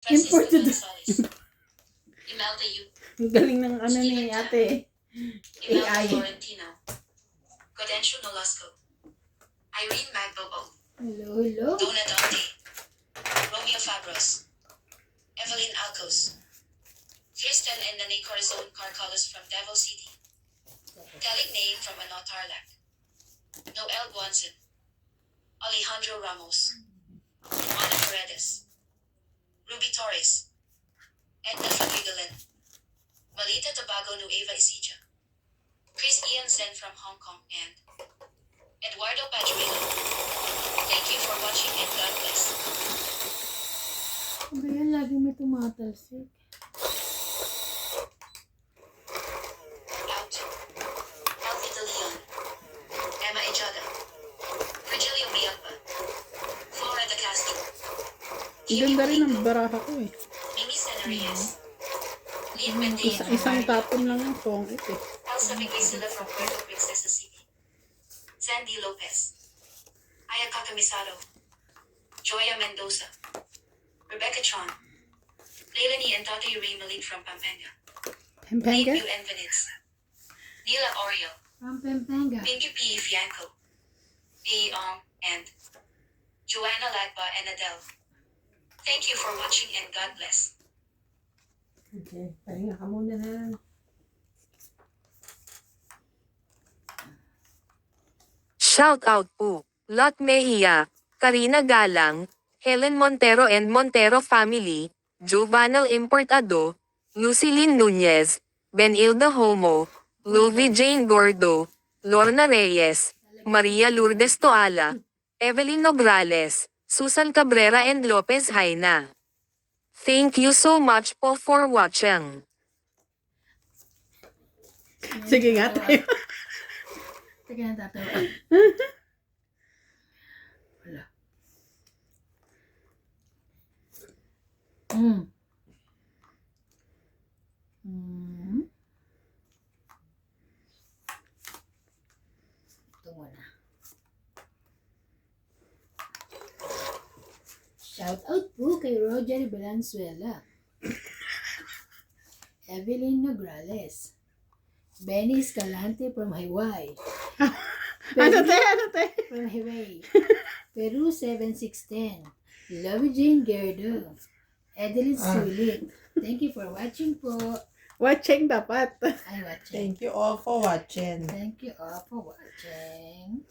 Imported. Imelda Yu. Ang galing ng ano ni ate. Imelda AI. Florentino. Gaudensio Nolasco. Irene Magbobo. Hello. Donna Dante. Romeo Fabros. Evelyn Alcos. Kristen and Nane Corazon Carcalos from Davao City. Galing Name from Ano Tarlac. Noel Guanzon. Alejandro Ramos. Ana Paredes. Ruby Torres. Edna Fagigalen. Malita Tobago Nueva Ecija. Chris Ian Zen from Hong Kong and Eduardo Padrino. Thank you for watching and God bless. Ano yan? Laging may tumatalsik. Out. Alfie De Leon. Emma Ejaga. Virgilio Miagba. Flora de Castro. Ganda rin ang baraha ko eh. Mimi Senarias. Lead Mendez. Isang tapon lang ang song ito eh. Elsa Miguel from Puerto Princesa City. Sandy Lopez. Aya Kakamisado. Joya Mendoza. Rebecca Chon. Leilani and Tatay Ray Malik from Pampanga. Pampanga? Nate and Venice. Nila Oriel. From Pampanga. Pinky P. Fianco. A. Ong and Joanna Lagba and Adele. Thank you for watching and God bless. Okay, pahinga ka muna na. Shout out po, Lot Mejia, Karina Galang, Helen Montero and Montero family, Juvenal Importado, Lucilyn Nunez, Benilda Homo, Louie Jane Gordo, Lorna Reyes, Maria Lourdes Toala, Evelyn Nograles, Susan Cabrera and Lopez Haina. Thank you so much po for watching. Sige nga tayo. Teka na tatawa. Wala. Ito muna. Shout out po kay Roger Valenzuela. Evelyn Nograles. Benny Escalante from Hawaii. Ano te? From Hawaii. Peru 7610. Love Jane Gerdo. Edeline Sulit. Thank you for watching po. Watching dapat. Ay, watching. Thank you all for watching. Thank you all for watching.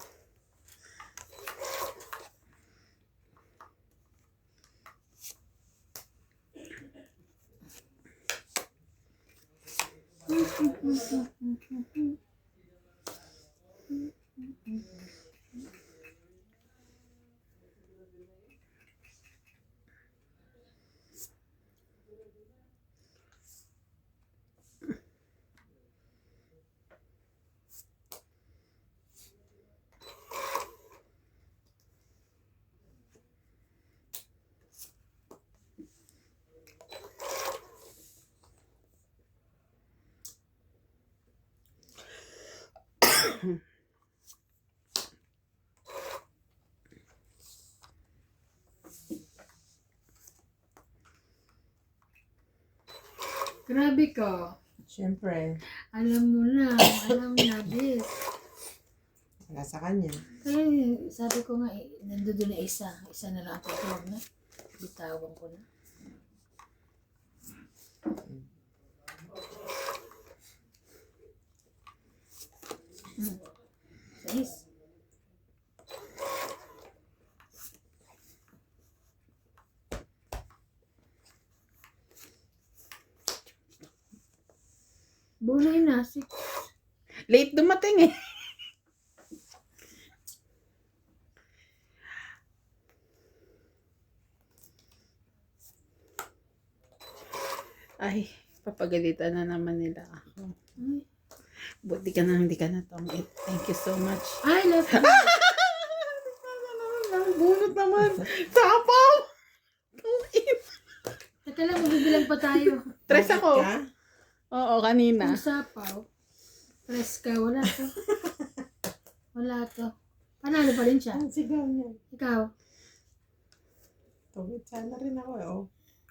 Grabe ka. Siyempre, Alam mo na, bis. wala sa kanya. Kaya sabi ko nga, nandoon na isa. Isa na lang ako. Huwag na. Bitawan ko na. Sais. Bulay na. Late dumating eh. Ay, papagalitan na naman nila ako. Ay. Buti ka na, hindi ka na tongit. Thank you so much. I love you. Bunot naman. Sapaw! Tongit. Teka lang, magbibilang pa tayo. Tres Bakit ako. ka? Oo, kanina. Ang sapaw. Press ka. Wala to. Wala to. Panalo pa rin siya. Ang sigaw niya. Ikaw. Tugit sana rin ako eh. Oh.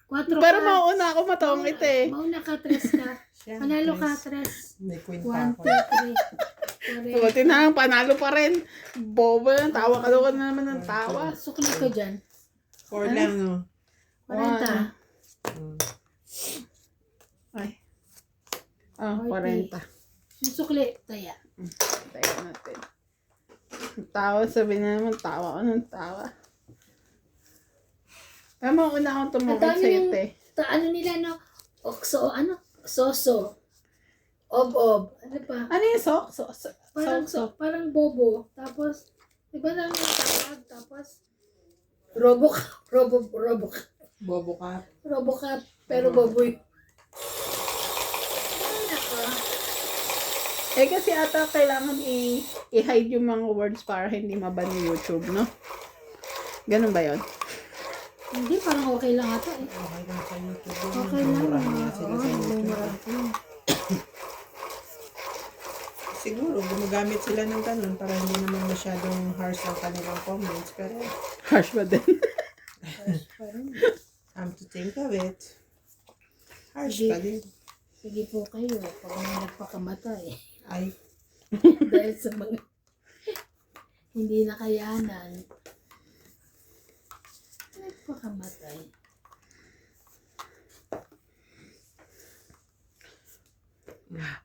4 Pero ka. mauna ako matongit eh. Mauna ka, 3 ka. Siyempre. Panalo ka, 3. May kwenta 1, ako. 2, 3. Buti na lang, panalo pa rin. Bobo yan, tawa ka na naman ng tawa. Sukli ko dyan. 4 lang, no? 40. Mm. Ay. Ah, 40. Susukli, taya. Tayo natin. Tawa, sabi na naman, tawa ko ng tawa. Kaya mauna akong tumukit Ang dami sa yung- ite. Ano nila, no? Okso, ano? Soso. Ob-ob. Ano pa? Ano yung sok? Parang, Sok. parang bobo. Tapos, iba lang yung tawag. Tapos, Robocop. Bobo ka. Robocop. Pero boboy. Ay, nako. Eh kasi ata kailangan i-hide yung mga words para hindi maban yung YouTube, no? Ganun ba yun? Hindi, parang okay lang ata eh. Okay lang sa YouTube. Okay lang. Murahan nga sila sa YouTube. Oo. Siguro, gumagamit sila ng ganun para hindi naman masyadong harsh ang kanilang comments. Pero, Harsh ba din? come to think of it, harsh Sige. pa din. Sige po kayo. Pag may nagpakamatay. Ay, Dahil sa mga hindi nakayanan. Nagpakamatay.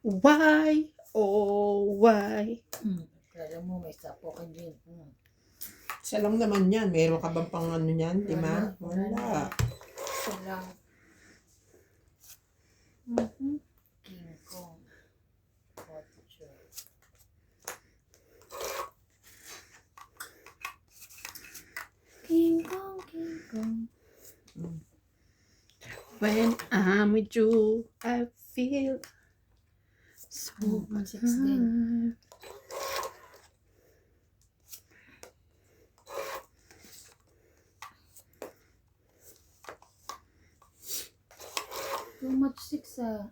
Why? Oh, why? Kala mo may sapo ka dyan. isa lang naman yan. Meron ka bang pang ano yan, di ba? Wala. Wala. Isa lang. King Kong. Kotcho. King Kong, King Kong. When I'm with you, I feel so much 16. Too much 6 ah.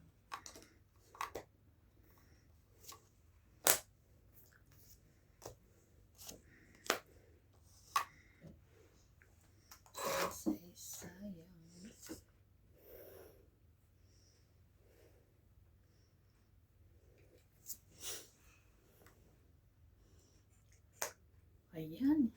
Sayang. Ayan.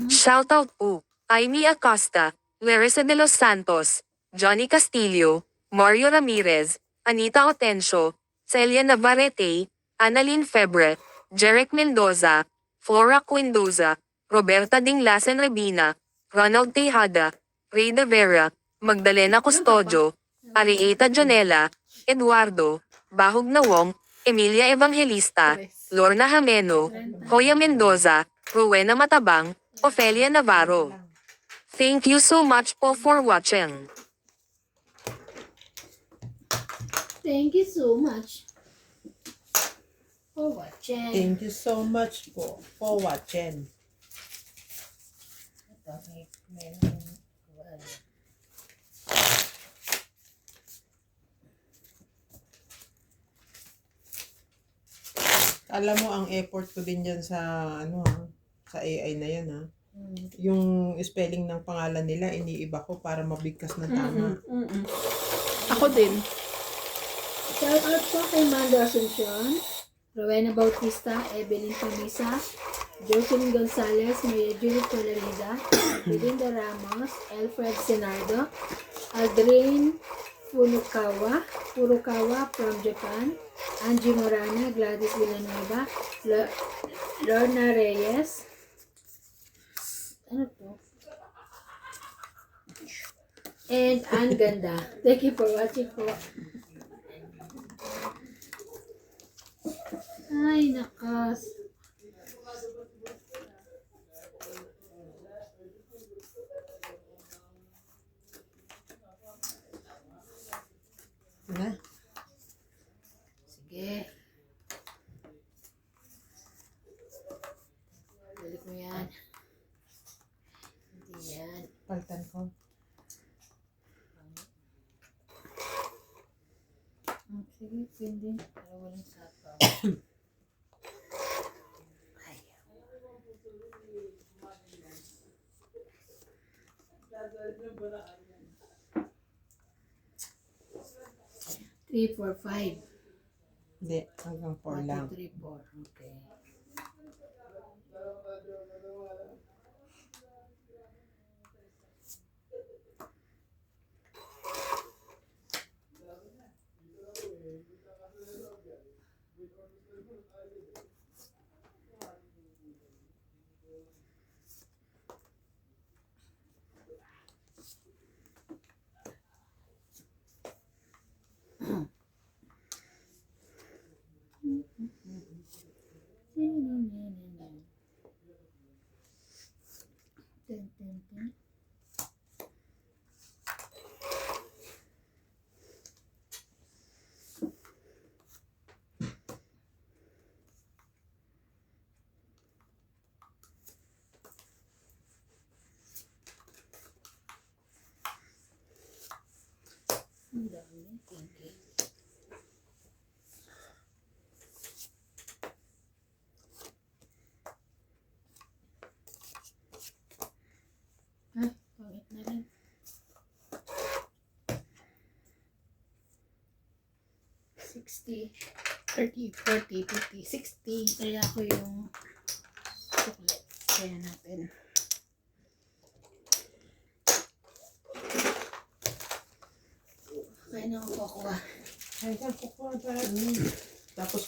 Shoutout po, Amy Acosta, Larissa de los Santos, Johnny Castillo, Mario Ramirez, Anita Otencio, Celia Navarrete, Annalyn Febre, Jeric Mendoza, Flora Quindoza, Roberta Dinglasen Rebina, Ronald Tejada, Ray de Vera, Magdalena Custodio, Arieta Jonela, Eduardo, Bahog Nawong, Emilia Evangelista, Lorna Jameno, Hoya Mendoza, Rowena Matabang, Ofelia Navarro. Thank you so much po for watching. Thank you so much for watching. Thank you so much for watching. Ito, may Alam mo, ang effort ko din dyan sa, ano sa AI na yan Yung spelling ng pangalan nila, iniiba ko para mabigkas na tama. Ako din. Shout out po kay Mando Asuncion, Rowena Bautista, Evelyn Camisa, Jocelyn Gonzalez, Maria Judith Tolarida, Belinda Ramos, Alfred Senardo, Aldrin Furukawa from Japan, Angie Morana, Gladys Villanueva, Lorna Reyes, ano to? And Ann Ganda. Thank you for watching po. Ay, nakas. Na? Sige. Balik mo yan. Hindi yan. Paltan ko. Sige, pwede. Para walang sapaw. Ay. Three, four, five. Hindi, hanggang 4 1, lang. 2, 3, 4. Okay. Ten, ten, ten. Ang dami. Thank you. Ay, pangit na rin. 60. 30, 40, 50, 60. Kaya ko yung chocolate. Kaya natin. Kaya na ako kukuha. Ay, ka, kukuha tayo. Tapos,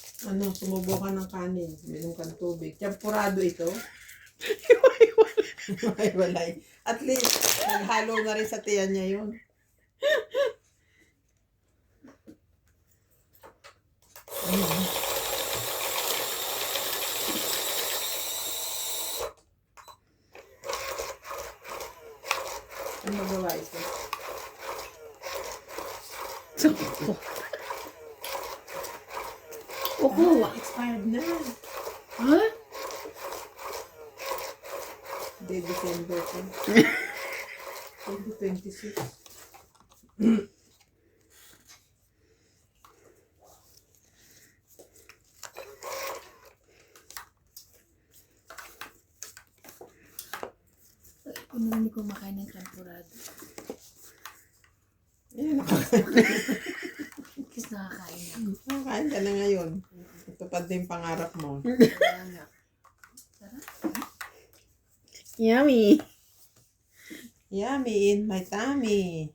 sumubo ka ng kanin. Minom ka ng tubig. Champurado ito. Walay. At least, naghalo na rin sa tiyan niya yun. Ayun. Ano magawa ito? So, Kukuha. Expired na. Ha? Hindi, December 2026. Kung hindi ko makain ng champurado. Ayan, Kasi nakakain ako. nakakain ka na ngayon. Ito pa din pangarap mo. Kaya nga. Sarap. yummy. Yummy in my tummy.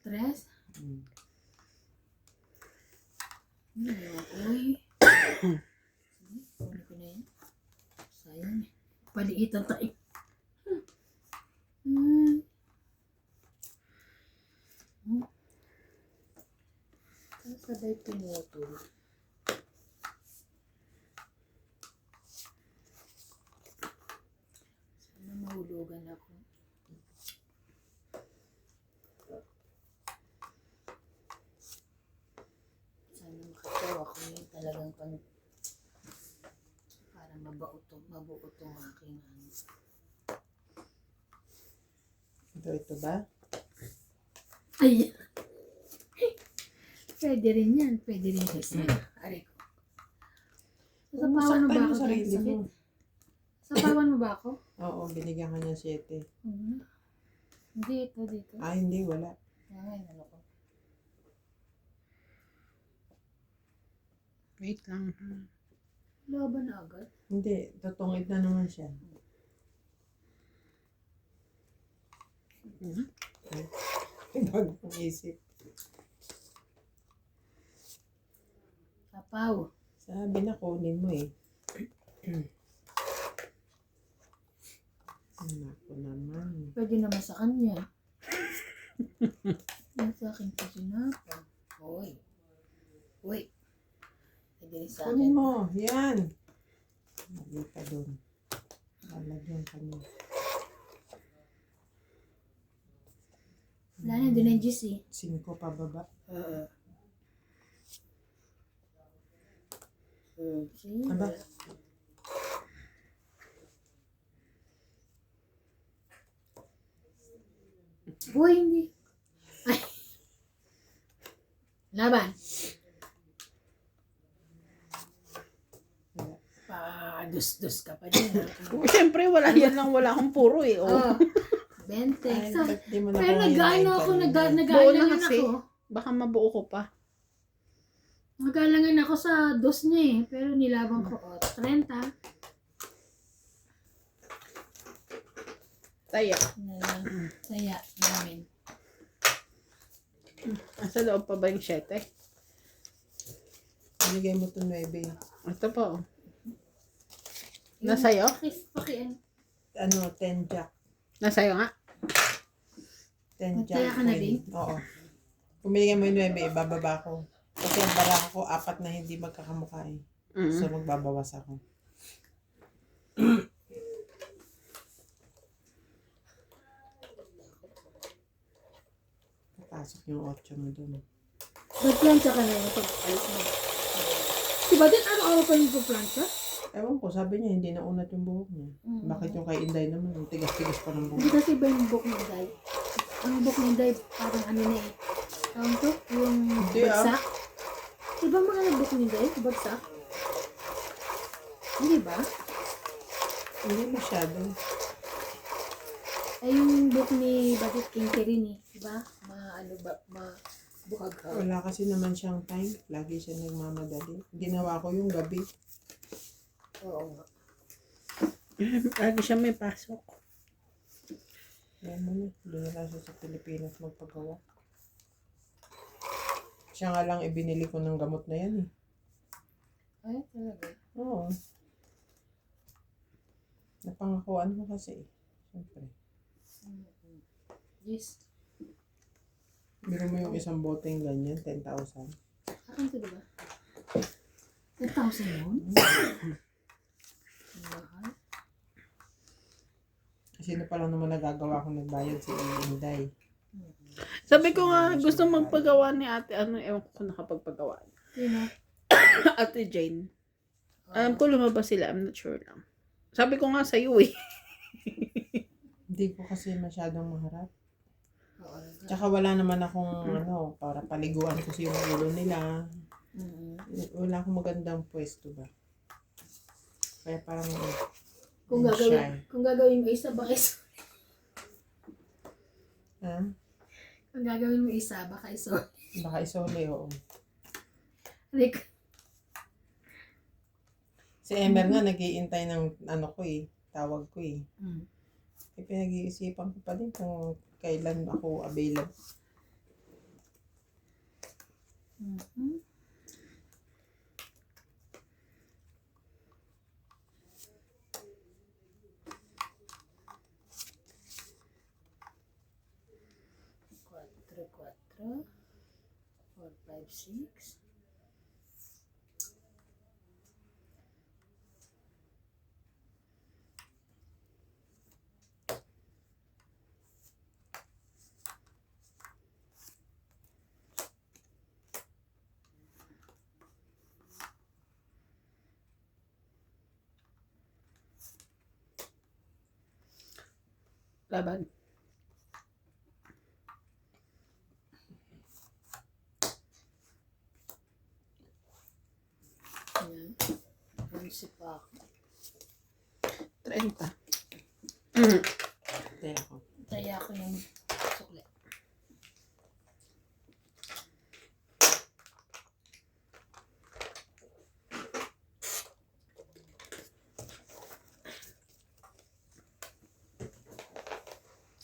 Tres? Uy. Kunin ko na yan. Sayang. Paliitan tayo. Sabay pinutol. Sana mahulugan ako. Sana makatawa ako yung talagang para mabuo tong aking ano. Ito ba? Ay! Pwede rin yan. Pwede rin isa. Ari ko. Sasapawan mo ba ako? Sarili Sakit. mo. Sasapawan mo ba ako? Oo, binigyan ka niya 7. Dito, dito. Ah, hindi, wala. Ay, ano ko. Wait lang. Laban na agad. Hindi, tutungid na naman siya. Bago kong isip. Kapaw. Sabi na kunin mo eh. Naku naman. Pwede naman sa kanya. Yan sa akin pa sinapa. Uy. Uy. Pwede rin sa Kunin akin. mo, yan. Lagi ka doon. Lalagyan ka niya. Wala na, doon ang juice eh. 5 pababa. See? Aba, Uy, hindi. Ay. Laban. wala. Pag. Nakadus-dus ka pa din. Siyempre, wala yan lang. Wala akong puro eh. Oh. Oh, 20. Ay, So, ba't di mo na pero kuha yung nag-ano line ako, kanina? Buo na nag-aalangan kasi. ako. Baka mabuo ko pa. Nag-aalangan ako sa dos niya eh. Pero nilabang ko, 30. Taya. Kaya namin. Asa loob pa ba yung 7? Binigay mo to 9. Ito po. Nasa'yo? Ano, 10 jack. Nasa'yo nga. 10 Magtaya jack. ka na, queen. Oo. Kung binigay mo yung 9, ibababa ko. Kasi ang baraha ko, 4 na hindi magkakamukha eh. So, magbabawas ako. Pasok yung 8 mo dun. Nagplansya ka na yung pag-alis mo. Diba din araw-araw pa yung pagplansya? Ewan ko, sabi niya, hindi naunat yung buhok niya. Bakit yung kay Inday naman, yung tigas-tigas pa ng Hindi buhok. kasi ba yung book ni Day? Ang book ni Day parang ano na eh. Tawag to? Yung Hindi, bagsak? Diba mga book ni Day? Bagsak? Hindi ba? Hindi masyado. Ay yung book ni Bakit King Terry eh. Diba? Bukag ka. Wala kasi naman siyang time. Lagi siya nagmamadali. Ginawa ko yung gabi. Oo nga. Lagi siya may pasok. Yan mo na. Doon na lang siya sa Pilipinas magpagawa. Siya nga lang ibinili ko ng gamot na yan eh. Ay, talaga. Oo. Napangakuan ko kasi eh. Siyempre. Yes. Biro mo yung isang boteng ganyan, 10,000. Akin to diba? 10,000 yun? Mahal. Sino pa lang naman nagagawa kung nagbayad si Inday. Sabi ko nga, gusto magpagawa ni ate. Ano, ewan ko kung nakapagpagawa. Sino? Ate Jane. Alam ko lumabas sila. I'm not sure lang. Sabi ko nga sa'yo eh. Hindi ko kasi masyadong maharap. Oo. Tsaka wala naman akong ano, para paliguan kasi yung ulo nila. Wala akong magandang pwesto ba. Kaya parang Kung shy. gagawin mo isa, baka isa. Ha? Kung gagawin mo isa, baka isa. Baka isole, oo. Like, Si Emer nga nag-iintay ng ano ko eh, tawag ko eh. mm. Pinag-iisipan ko pa din kung kailan ako available. Mhm. Cuatro, 4, 5, 6. Laban. Yan. Onsi pa ako. 30. Kaya ako. Taya ko yung sukli.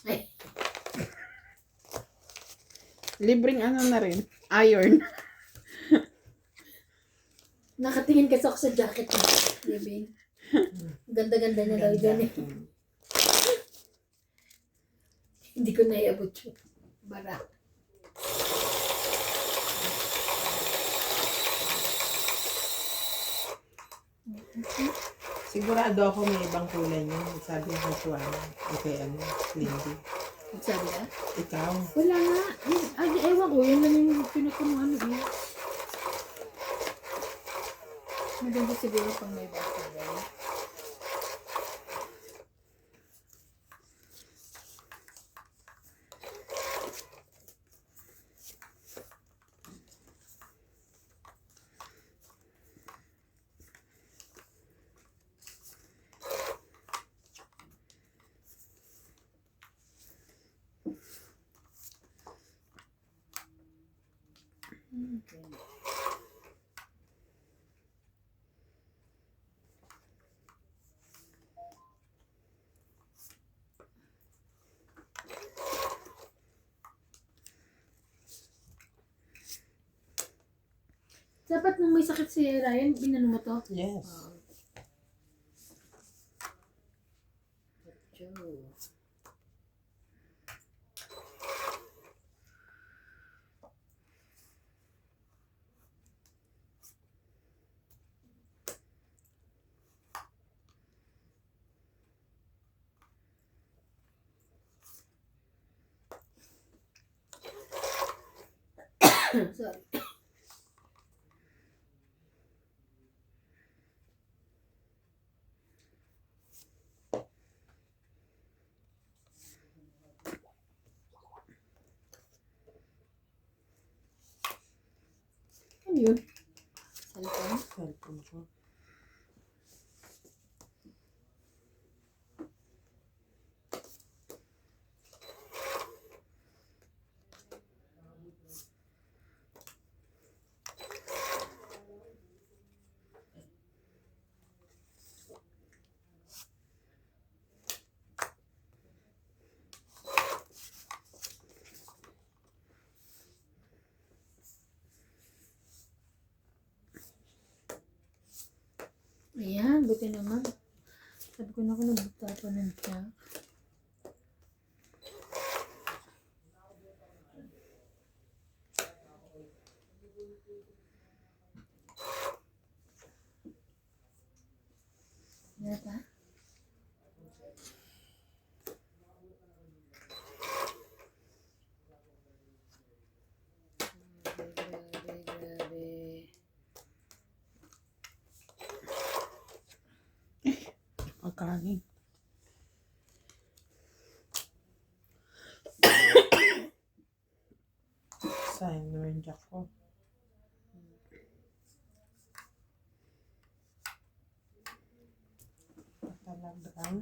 Ay, Libreng ano na rin. Iron. nakatingin kasi ako sa jacket mo. Libing. Ganda-ganda niya daw dyan eh. Hindi ko naiabot yun. Bara. Sigurado ako may ibang kulay niya. Sabi ko kay Juana. Okay, ano, Lindy. Sabi ka? Ikaw. Wala nga. Ay, ewan ko. Yan lang yung pinakunuhan eh. Maganda siguro pang may basketball. Okay. Dapat nung may sakit si Ryan, inano mo to? Yes. Joe. Sorry. Ano yun? Cellphone. Cellphone ko. Ayan, buti naman. Sabi ko na ako nagtapa ng tiyak. Yata. Grabe. Pagkanin. Sayang na rin jack ko. Talagang.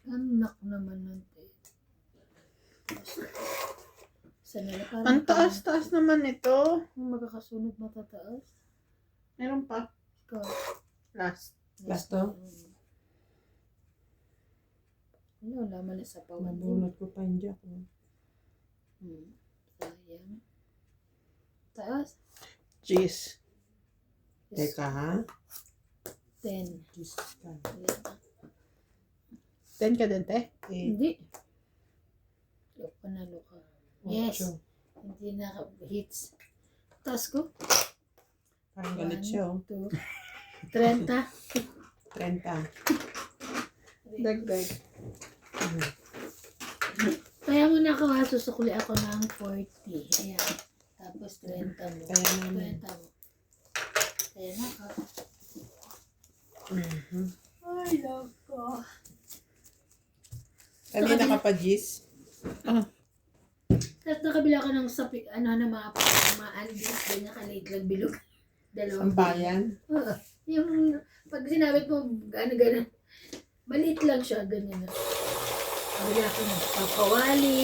Anak naman ng sanala parang Ang taas-taas naman ito. Kung magkakasunod matataas. Meron pa. Ikaw. Last. Last to? Ano, laman na sa pawan. Nabunot ko pa yung jack. Sayang. Taas. Jeez. Teka ha? 10. Diyos ka. 10 ka din, te? 8, Hindi. Panalo ka. Yes. 8. Hindi na hits. Taas ko. Parang galit siya oh. 2, 30. 30. Dagdag. Kaya mo na ako ha, susukli ako ng 40. Ayan. Tapos 30 mo. Kaya naman. 30 mo. Kaya na ka. Mhm. Ay, loko. Kanina ka pa, Gis? Tapos nakabila ko ng sapi, na mga andis, ganyan kalit lang bilog. Dalawang Sampayan? Oo. Yung, pag sinabi ko, gano'n, maliit lang siya, ganyan na. Kabila ko ng pagkawali,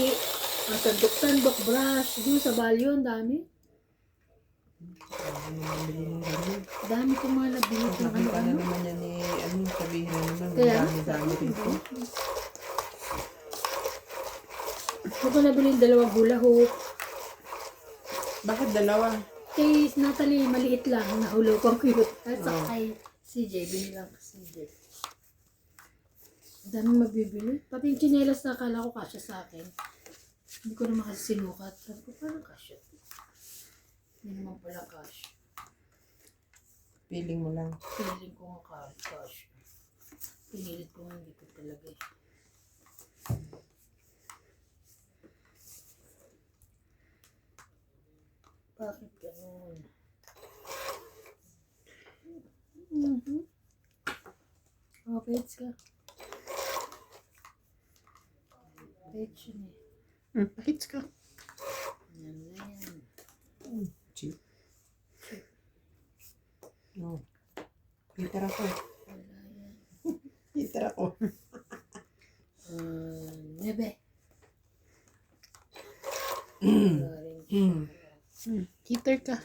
ang sandok-sandok, brush, doon sa balyo, ang dami. Ano naman bili ng ganun? Dami kong mga nabili Pag ng nakita na ano-ano. naman yan ni, sabihin na naman, Kaya, dami-dami dito. Ako nabili yung dalawang hula hoop. Bakit dalawa? Kay Natalie, maliit lang, nahulog ko cute. At sa Oh. kay CJ, binilang ko CJ. Ang dami magbibili. Pati yung tsinelas na akala ko kasya sa akin. Hindi ko naman kasi sinukat. Sabi ko, parang kasya. Hindi naman pala kasya. Feeling mo lang. Feeling ko nga kasya. Pinilit ko nga hindi ko talaga eh. Bakit ganun? Okay, let's go. Page yun eh. Hits ka. Yan na yan. Cheap. Oh. Peter ako. Wala yan. Wala rin siya. Heater ka.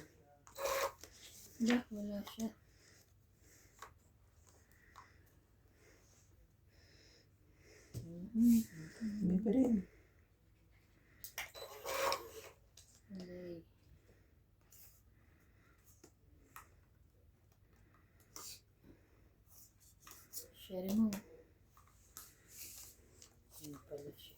Wala siya. May pa rin. Okay. Share mo. Ayun pala siya.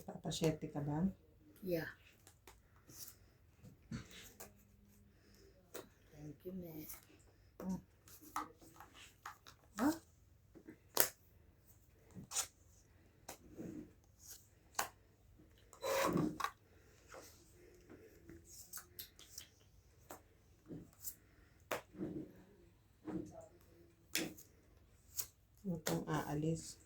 Papasyete ka ba? Yeah. Thank you, man. Huh? Itong aalis.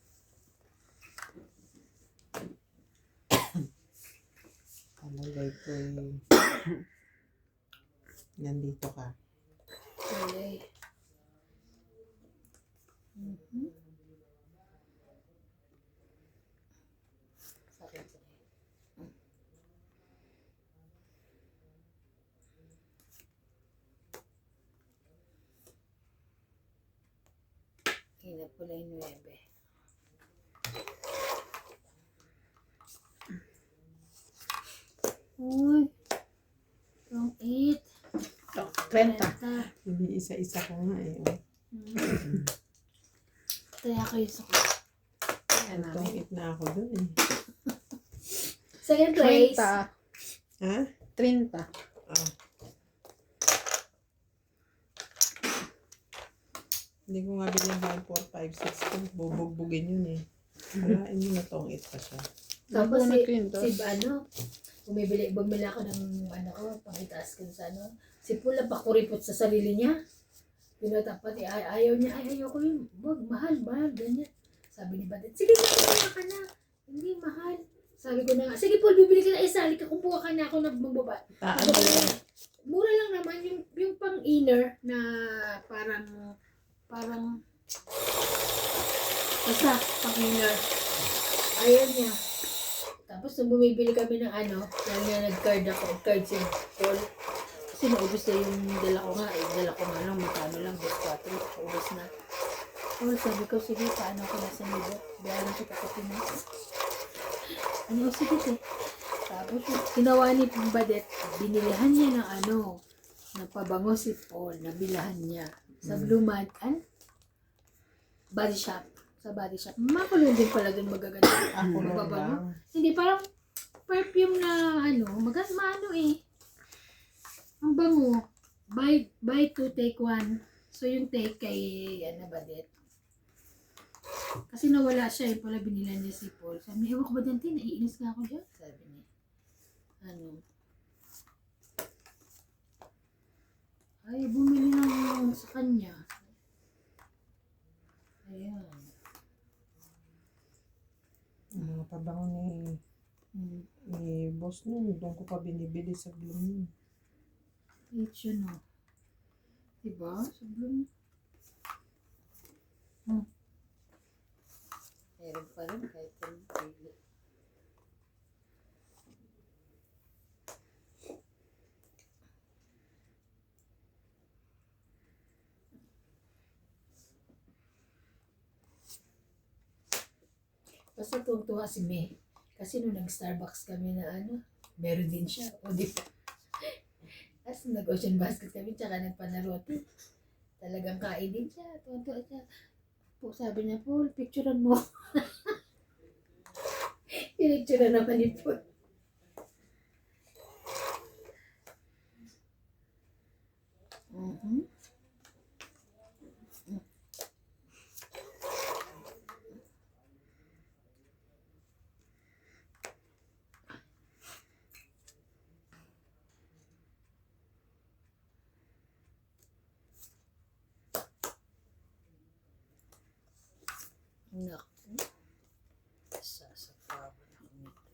Palagay ko nandito ka. Okay. Sakit sa Hinap pala yung 9. Uy. Yung 8. 30. Hindi isa-isa ko nga eh. Oh. Kaya kayo sa Itong it na ako dun eh. second place. 30. Ha? 30. Ah. Hindi ko nga binyahan 4, 5, 6 ko. Bubugbugin yun eh. Wala, hindi na tong it pa siya. Tapos Nabunot ko yun, bumili ako ng ko, pangitaas ko sa Si Pula pakuripot sa sarili niya. Pinatapat ayaw niya, ayaw ko yun. Wag, mahal, ganyan. Sabi ni Badet, sige na, kumuha ka na. Hindi, mahal. Sabi ko na nga, sige Paul, bibili ka na isa, halika kumuha ka na ako na magbaba. Taan mo yan. Mura lang naman, yung pang-inner na parang, basta, pang-inner. Ayaw niya. Tapos nung bumibili kami ng lalo na nag-card si Paul. Kasi naubos na yung dala ko nga lang, magkano lang, 4, ubos na. Paul, sabi ko, sige, paano ko nasa nibo? Bayaran ko Pinas. Sige, Tapos ginawa ni Badet, binilihan niya ng pabango si Paul, nabilahan niya. Sa Blue Man, body shop. Sa body shop. Makulong din pala dun magaganda. Ako lang Pabango. lang. Hindi, parang perfume na maganda ang bango. Buy 2, take 1. So yung take kay Badet. Kasi nawala siya pala binilan niya si Paul. Sabi niya, ewan ko ba dyan, naiinis nga ako dyan. Sabi niya. Ay, bumili ng sa kanya. Ayan. Ang mga pabango ni boss nun, doon ko pa binibili sa Bloom. It's yun o. Diba? Sobrang. Meron pa rin kahit yung pili. Basta tuwang-tuwa si May. Kasi nung nag-Starbucks kami na meron din siya. O di ba? Tapos nag-ocean basket kami, tsaka nagpanarote. Talagang kain din siya. Tuwang-tuwa siya. Sabi niya, Paul, picturean mo. Pinicturean naman ni Paul. Naku. Sasapawan ako nito.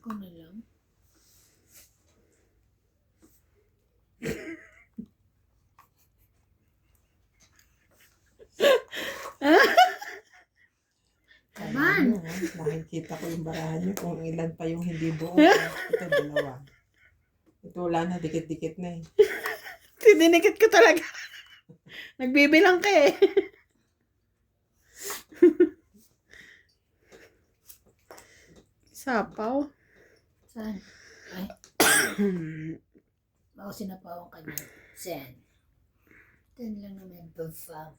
ko na lang. Laban! Ano, nakikita ko yung barahan nyo kung ilan pa yung hindi buo. Ito, dalawa. Ito, wala na, dikit-dikit na eh. Dinikit ko talaga. Nagbibilang ka eh. Sapaw. Saan? Ay, ako sinapawan ka na. Sen. 10 lang naman. Bafam.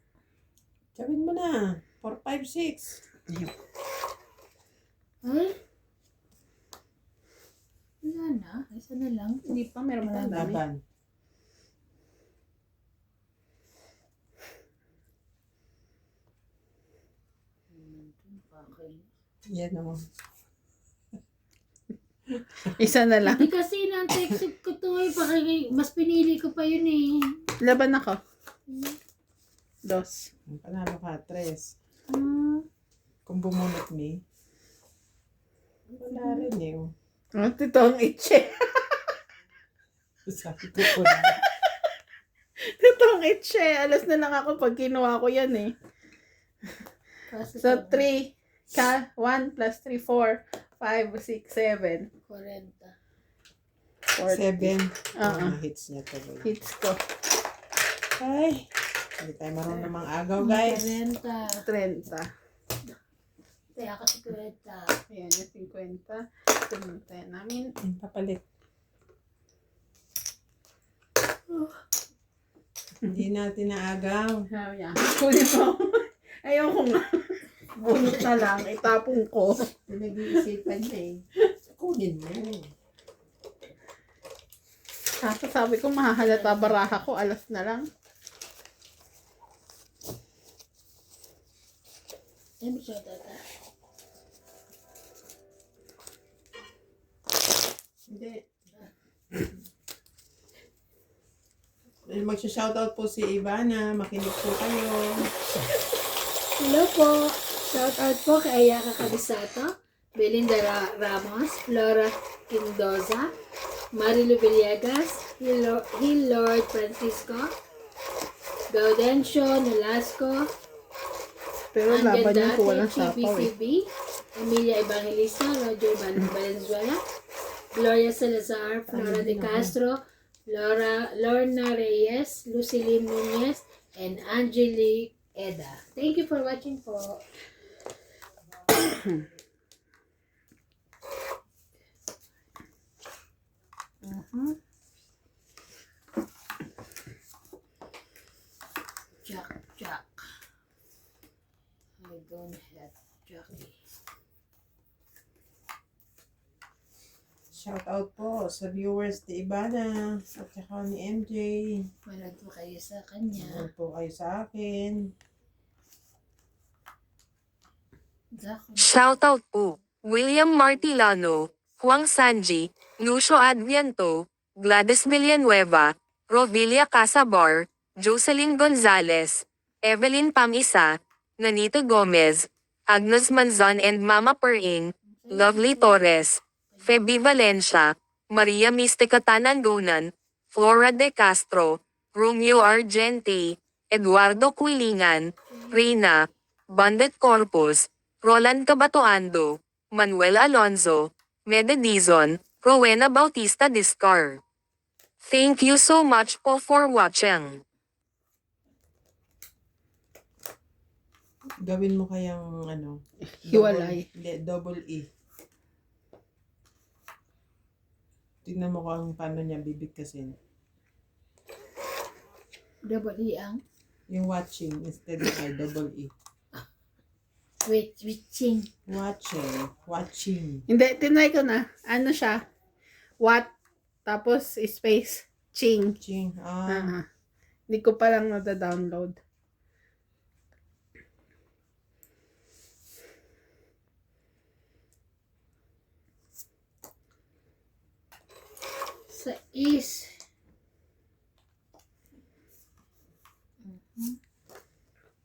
Sabihin mo na, 4, 5, 6. Ay? Wala na. Isa na lang. Hindi pa, meron pa ang dami. Laban. Yan o. Isa na lang. Hindi kasi na-text ko to eh. Mas pinili ko pa yun eh. Laban ako. Dos. Panalo ka, 3. Ah, Kung bumunot ni, wala rin eh. Oh. Ito ang itche. Sabi ko po na. Ito ang itche. Alas na lang ako pag kinuha ko yan eh. kasi So, 3. 1 plus 3, 4, 5, 6, 7. 40. 7. Oo. Hits niya to. Hits ko. Ay, hindi tayo marunong namang agaw, guys. 40. 30. Kaya kasi 40. Ayan yung 50. Tumuntayan namin. Papalit. Hindi natin naagaw. Ayan. Kunin mo. Ayoko nga. Bunot na lang. Itapong ko. Nag-iisipan niya eh. Kunin mo. Kaso sabi ko mahahalata baraha ko. Alas na lang. Ay, mo siya tata. Hindi. Magsha-shoutout po si Ivana. Makinig po kayo. Hello po. Shout out po kay Ayaka Cabisato, Belinda Ramos, Flora Quindoza, Marilu Villegas, Lord Francisco, Gaudencio Nolasco, Pero laban yun kung walang Angel sapaw eh. BCB, Emilia Evangelista, Roger Valenzuela, Gloria Salazar, Flora de Castro, Lorna Reyes, Lucilyn Nunez, and Angelique Eda. Thank you for watching po. Jack. I don't have Jackie. Shoutout po sa viewers ni Ivana at saka ni MJ. Manood po kayo sa kanya. Manood po kayo sa akin. Jack. Shoutout po, William Martilano, Juan Sanji, Lucio Adviento, Gladys Villanueva, Rovilia Casabar, Jocelyn Gonzalez, Evelyn Pamisa, Nanito Gomez, Agnes Manzon and Mama Pering, Lovely Torres, Feby Valencia, Maria Mystica Tanangonan, Flora de Castro, Romeo Argente, Eduardo Quilingan, Reina, Bandet Corpus, Roland Cabatoando, Manuel Alonzo, Mede Dizon, Rowena Bautista Discar. Thank you so much po for watching. Gawin mo kayang ano? Hiwalay. Double E. Tingnan mo kung paano niya bibigkasin. Double E ang. Yung watching instead of double E. Wait, switching. Watching. Hindi, tinry ko na. Ano siya? What? Tapos space. Ching. Watching. Hindi ko pa lang nada-download. Sa is.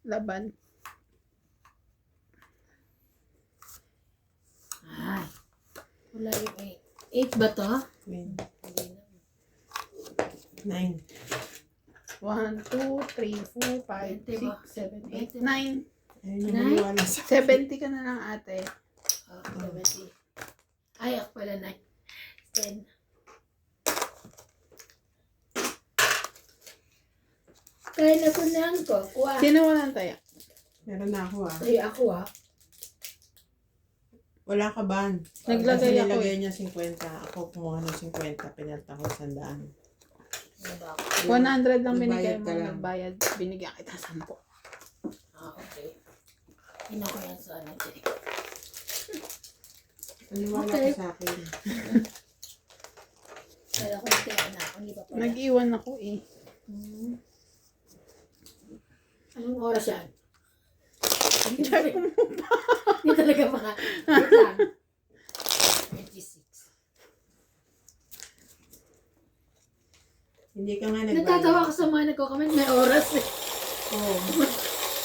Laban. Ay. Wala yung 8. 8 ba to? Queen. Hindi na. 9. 1, 2, 3, 4, 5, 6, 7, 8, 9. Ayun yung Nine? maniwala sa 70 ka na lang, ate. Oh, 70. Ay, ako pala 9. 10. Kaya na ko na ko. Kuha. Sino walang taya? Meron na ako ah. Ay, ako ah. Wala ka ban. Naglagay Kasi ako nilagay niya 50. Ako kumuha ng 50. Pinalta ko 100. Ano ba ako? 100 lang binigay Nagbayad mo, ka lang. nagbayad. Binigyan kita 10. Ah, okay. Ina ko yan sa ano. Maniwala Okay. ka sa akin. Kaya ko yung kaya na ako. Hindi pa pala. Nag-iwan ako eh. Hmm. Anong oras yan? Hindi talaga baka. Wait lang. 26. Hindi ka nga nagbayad. Natatawa ka sa mga nagko-comment. May oras eh. Oo.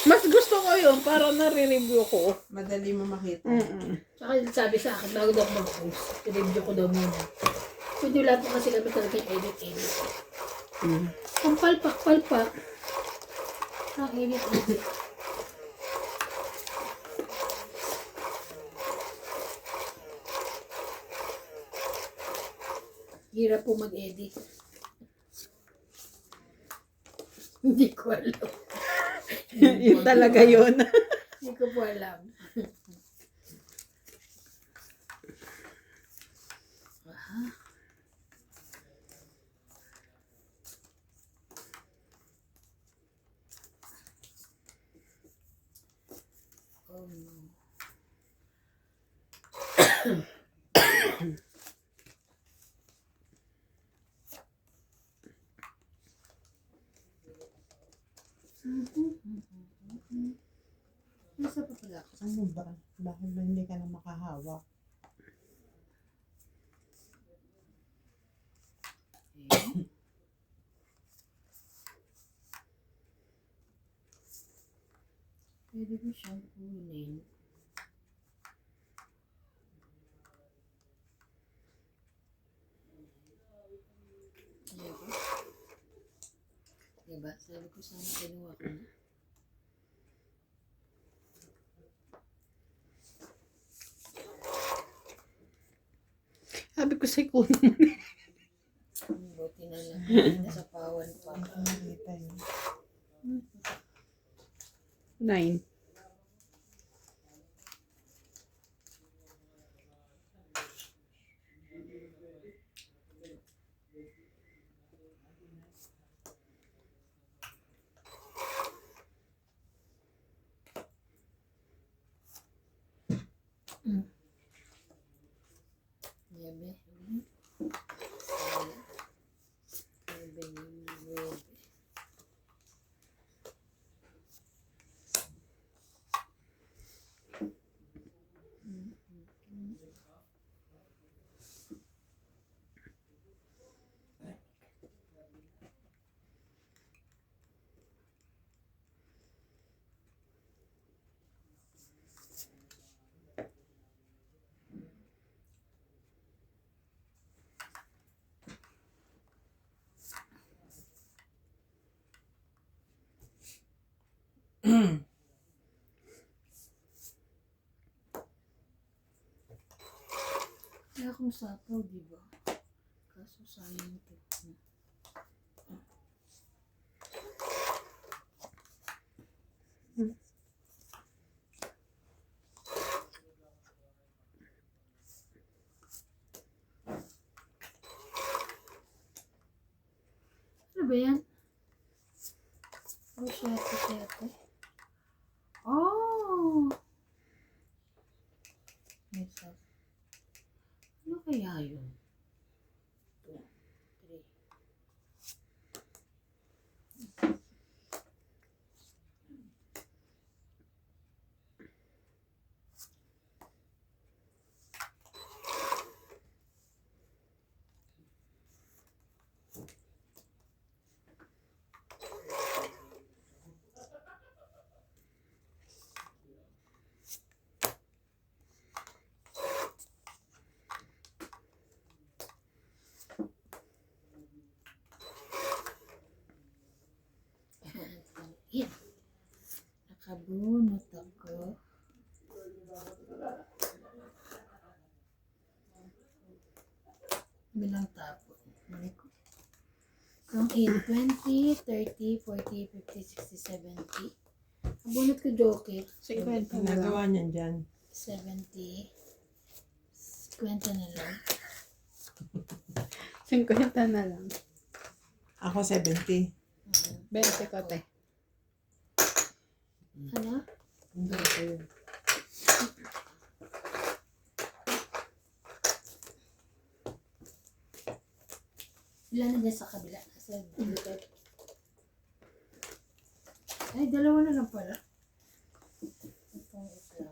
Mas gusto ko yun para nare-review ko. Madali mo makita. Tsaka sabi sa akin, bago daw ako mag-post, i-review ko daw muna. Kundi wala po kasi kami talaga edit. Ang palpak. Ang edit. Hirap po mag-edit. Hindi ko alam. Yun talaga yun. Hindi ko po alam. Oh no. Nasa pa pala ako? Ano ba? Bakit ba hindi ka na makahawak? Pwede ko siyang kunin. Diba? Diba? Sabi ko sana kinuha ko na. Sabi ko sa kuno. Buti na lang. Nasa pawan pa. Nakita yun. 9. Niebe. Niebe. Kaya kung sapaw, di ba? Kaso sayang ito. Ano ba yan? Oh, syete. Oh! Yes, sir. Ano kaya yun? 2, 3. Bilang tapo. Mali ko. Kung 8, 20, 30, 40, 50, 60, 70. Abunot ko joker. 50 na lang. Nagawa niyan dyan. 70. 50 na lang. 50 na lang. Ako 70. 20 ko, te. Ano? Hindi ko yun. Ilan na dyan sa kabila? Sa likod. Ay, dalawa na lang pala. Itong ito.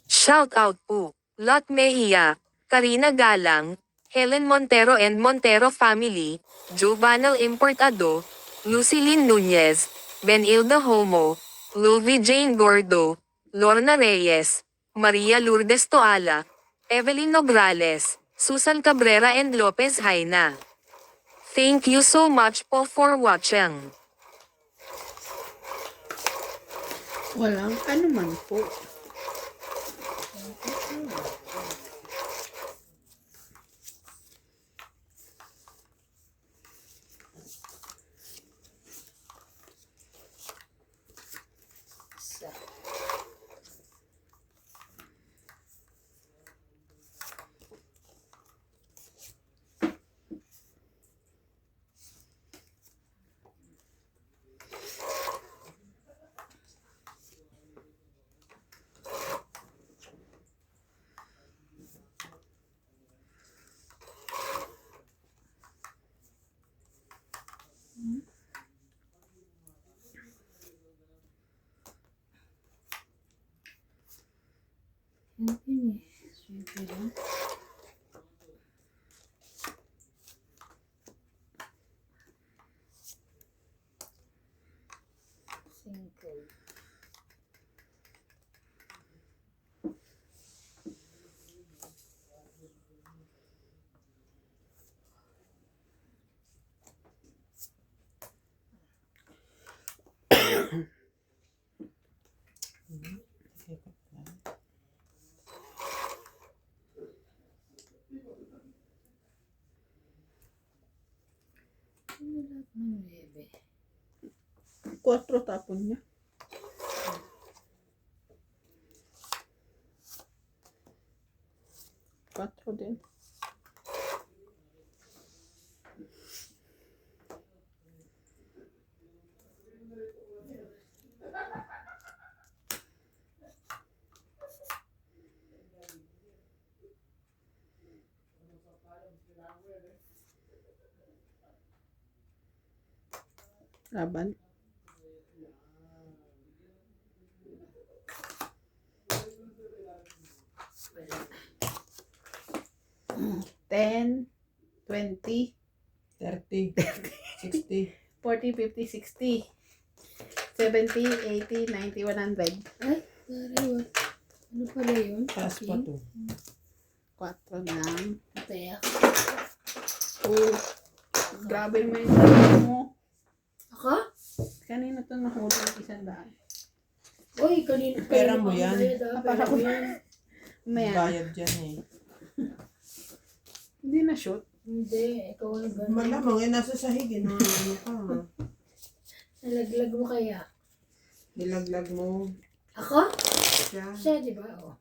Shout out po, Lot Mejia, Karina Galang, Helen Montero and Montero family, Juvenal Importado, Lucilyn Nunez, Benilda Homo, Louie Jane Gordo, Lorna Reyes, Maria Lourdes Toala, Evelyn Nograles, Susan Cabrera and Lopez Haina. Thank you so much po for watching. Walang ano man po. Isa. Hindi. Siyempre lang. Single. Ano lahat ng bebe? 4 tapon niya. 4 din. Laban. Ten, 20, 30. 60. 40, 50, 60, 70, 80, 90, 100. Ay, taray. Ano pala yun? Taas pa to. 4 lang. Patay ako. Oh, grabe naman yung sabi mo. Ako? Kanina to nahulog 100. Uy, kanina. Pera mo yan. Pera mo yan. Maya, Bayad dyan eh. hindi na shoot. Hindi, ikaw ang gano'n. Malamang eh, nasa sahig eh. Ano ka? Nalaglag mo kaya. Nilaglag mo Ako? siya. Siya, di ba? Oh.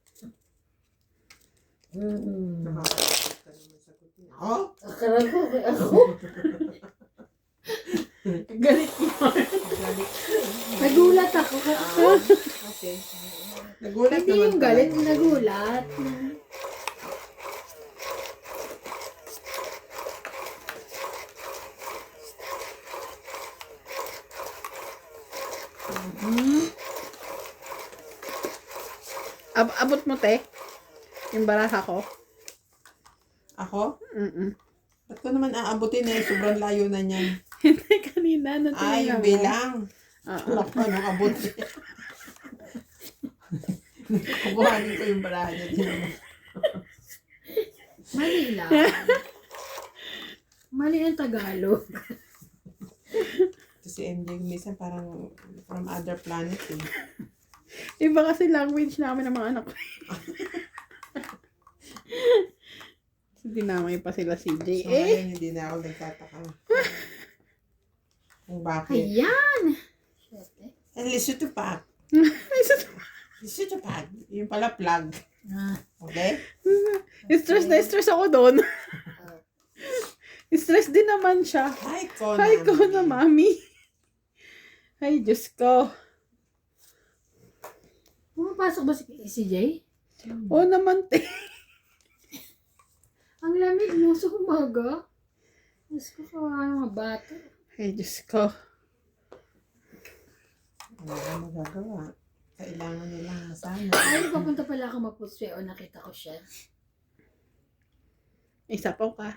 Nakakasakit ka naman sagutin. Ako? Akala ko, ako. Galit mo. Galit. Nagulat ako. Okay. Nagulat Hindi naman yung galit, pala. nagulat. Abot mo, te. Yung baraha ko. Ako? Mm-mm. Ba't ko naman aabutin eh? Sobrang layo na niyan. Hindi, kanina. Nung Ay, tinignan yung mo. bilang. Oo. Alam ko, nung abot eh. Kukuhanin ko yung barahan niya din. Mali lang. Mali ang Tagalog. Kasi MJ minsan parang from other planet eh. Iba kasi language namin ng mga anak ko. Dinamay pa sila CJ. So, ngayon, hindi na ako nagtataka. Kung bakit. Ayan! Shit, And listen to pack. Ay, Listen to pack. Yung pala plug. Okay? stress na stress ako doon. Stress din naman siya. Hi, ko Hi ko na, mami. Ay, Diyos ko. Pumapasok ba si Jay? Oo naman, te. Ang lamig mo sa umaga. Diyos ko, kawawa mga bata. Ay, Diyos ko. Ano ba magagawa? Kailangan nilang masana. Ay, papunta pala ako mapuswe o nakita ko siya. Isapaw ka.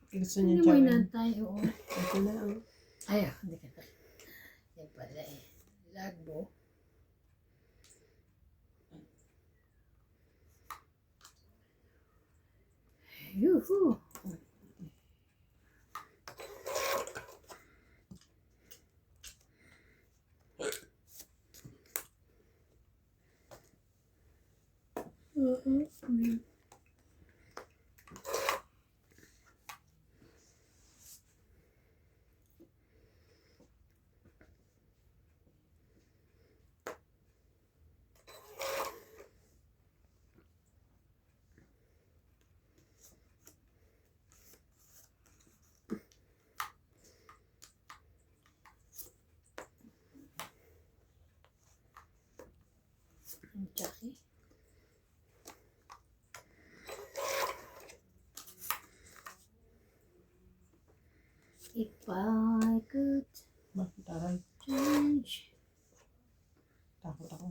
Gusto Hindi niya mo tsawin. inantay, oo. Ito na. Ay, hindi ka na. Yan pala eh. Lagbo. Yuhu. Ang Jackie. If I could Bakit aray? change. Takot ako.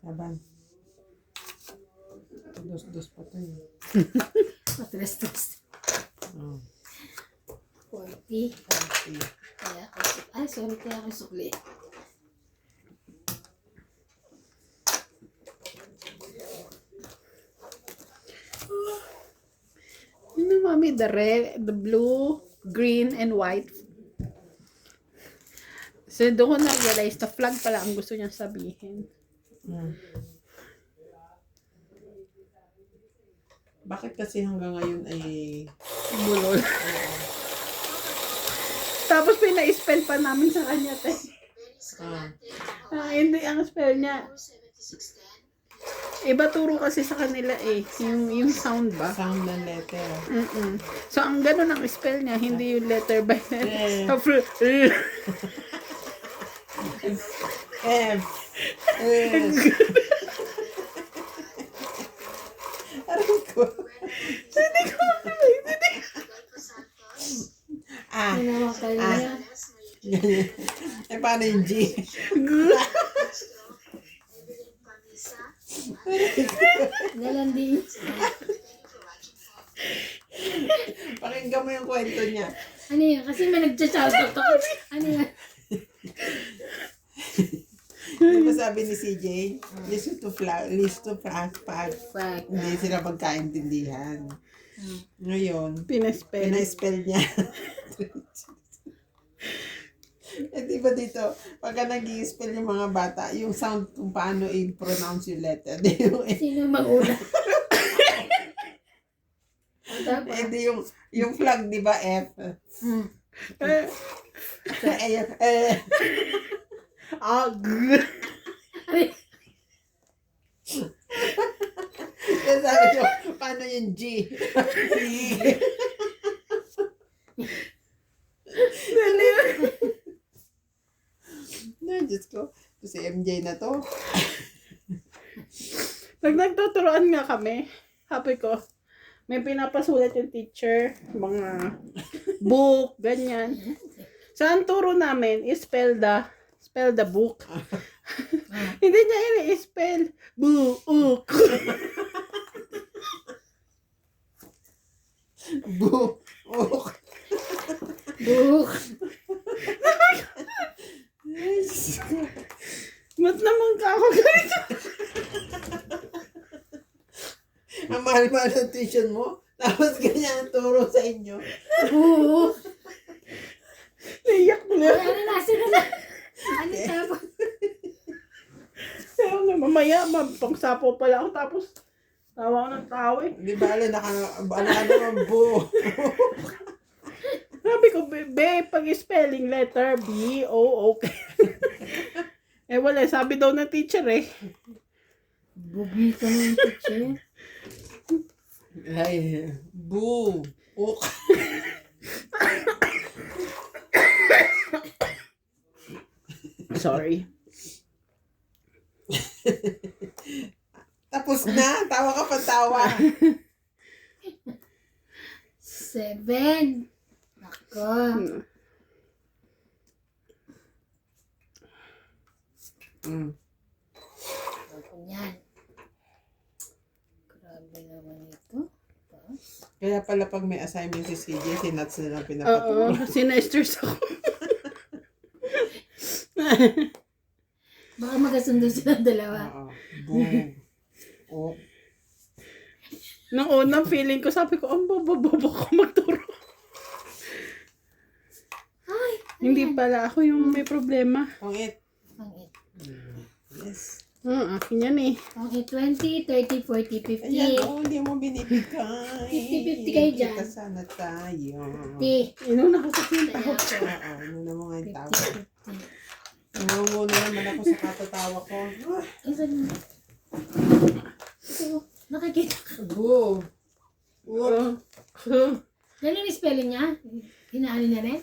Laban. Dos-dos pa to eh. Matilas-tilas. Oh. 40. Okay. Kaya ako, ay sorry, kaya ako sukli. Ano, mami? The red, the blue, green, and white. So, doon ko na-realize na flag pala ang gusto niyang sabihin. Bakit kasi hanggang ngayon ay Bulol. Tapos pina-spell pa namin sa kanya, te. Hindi, ang spell niya. Iba turo kasi sa kanila eh. Yung sound ba? sound ng letter? Mm-mm. So, ang ganun ang spell niya, hindi yung letter by Eh. letter. F. Aray ko. Ah. Ano naman kayo niya? Ganyan. Eh, paano yung G? Nalanding. Pakinggan mo yung kwento niya. Ano yun? Kasi may nagcha-shoutout ako. Ano yun? Di ba sabi ni CJ, listen to flag, Fact. hindi sila magkaintindihan. Ngayon, Pinaspell. pina-spell niya. Eh, di ba dito, pagka nag-i-spell yung mga bata, yung sound kung paano i-pronounce yung letter. Di yung, Sino mag-una? Dapat. di yung flag, di ba, F? So, Kaya sabi ko, paano yung G? Na, Diyos ko. Ito si MJ na to. Pag nagtuturoan nga kami, happy ko, may pinapasulat yung teacher, mga book, ganyan. So, ang turo namin is spell the book. Hindi niya ini-spell book. Book. Book. Ba't naman ka ako ganito? Ang mahal-mahal ng tuition mo, tapos ganyan ang turo sa inyo. Oo. Naiyak na. Ay, ano na, sino na? Ano tapos? Sayo na, mamaya, pangsapo pala ako, tapos tawa ko ng tawa eh. Di ba, naman buo. Sabi ko, pag spelling letter, B-O, okay. Eh wala, sabi daw ng teacher eh. Bugi ka mo yung teacher. Ay, boo. Ok. Sorry. Tapos na, tawa ka pa tawa. 7. Nako. Mm. Ganyan. Grabe naman ito. Kaya pala pag may assignment si CJ, si Nats na lang pinapaturo. Oo, sina-stress ako. Baka magkasundo silang dalawa. Oo. Boo. Ok. Nung unang feeling ko, sabi ko, ang bobo ko magturo. Ay, Hindi pala ako yung may problema. Pangit. Pang-8. Yes. Akin yan eh. Pang-8, 20, 30, 40, 50. Ayan, hindi mo binibigay. 50-50 kayo dyan. Kita sana tayo. 50. Inuna ko sa pinta ko. Kaya ako. Oo, ano mo nga yung tawa. 50, 50. Nangunguna naman ako sa katatawa ko. Ilan mo? Ito, nakikita ka. Boo. Whoop. Ganun yung spelling niya? Hinaano niya rin?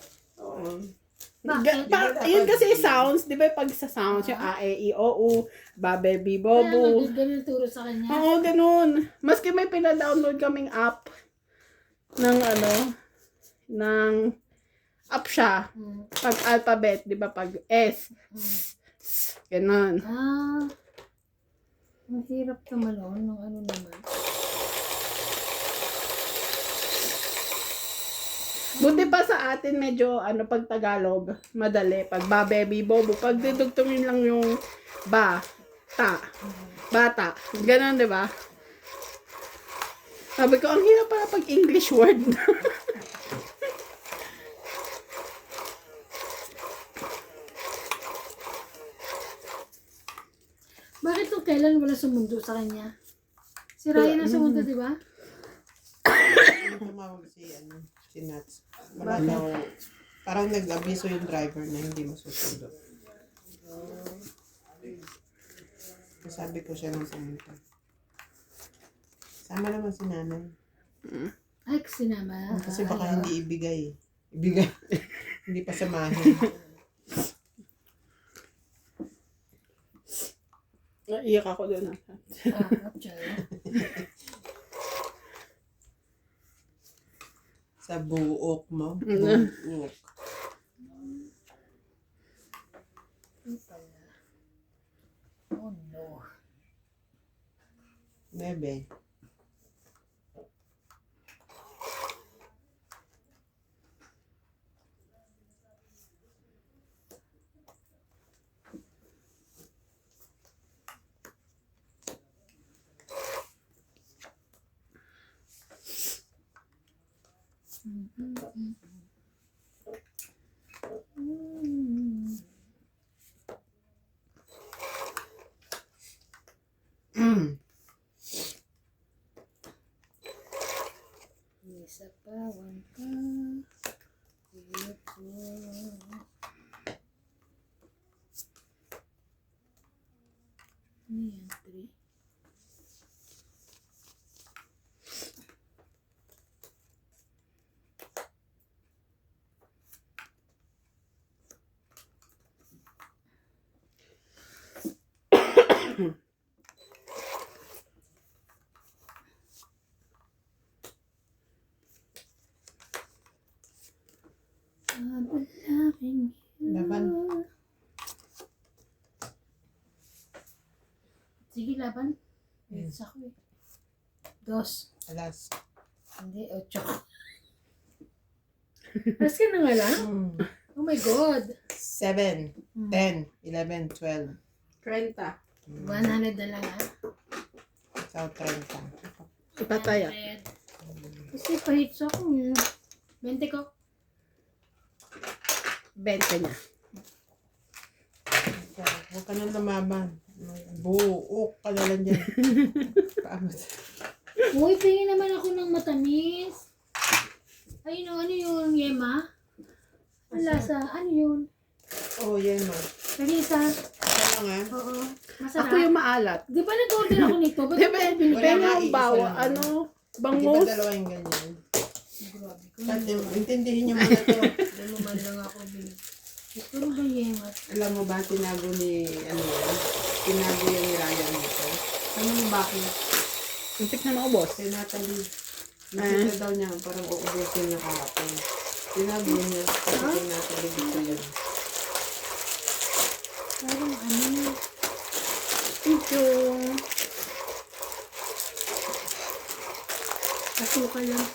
Bakit? Yun kasi sounds, di ba pag sa sounds, yung A, E, I, O, U, Babe, Bi, Kaya Bobo. ganun turo sa kanya. Oo, ganun. Maski may pina-download kaming app ng ng app siya. Hmm. Pag alphabet, di ba pag S, ganun. Ah. Ang hirap naman ng ano naman. Buti pa sa atin medyo pag Tagalog, madali. Pag Babe, Bi, Bobo, pag didugtungin lang yung bata. Ganun, di ba? Sabi ko, ang hirap pala pag English word. Bakit nung kailan wala sumundo sa kanya? Si Ryan na sumundo, di ba? Tumawag si Nats. Wala daw, parang nag-abiso yung driver na hindi masusundo. Sabi ko siya nang pumunta. Sama naman si nanay. Ay, sinama. Kasi baka hindi ibigay. Ibigay. Hindi pa samahin. Iyak ako doon. Sa buok mo. Buok. Oh no. Bebe. Isa pa, 1 pa. 3, 4. Ano yan, 3? Laban. Sige, laban. Wait, ako eh. 2. Alas. Hindi, 8. Alas ka na nga lang? Oh my God. 7, 10, 11, 12, 30. 100 na lang ah. Sa 30. Ipataya. 100. Kasi pahit sa ako. 20 ko. 20 niya. Huwag ka nang lumaban. Buok ka na lang dyan. Paamot. Uy, tingin naman ako ng matamis. Ayun o, ano yun, Yema? Ang lasa, ano yun? Oh, yan ma. Kanisa. Ito lang ah. Oo. Masarap. Ako yung maalat. Di ba nag-order ako nito? Ba't Di ako ba? binili? Wala Pero nga, ang iisa bawa, lang. ano, Di ba bangus. dalawa yung ganyan? Grabe. Kasi intindihin niyo muna to. Alam mo man lang ako binili. Ito ba Yema? Alam mo ba, tinago ni, ano yan? Tinago yan ni Ryan dito. Ano mo bakit? Muntik na maubos. Si Natalie. Nakita daw niya, parang uubusin niya kahapon. Tinago niya. Kasi kay Natalie dito yun. Parang ano. Ito. Asukal lang.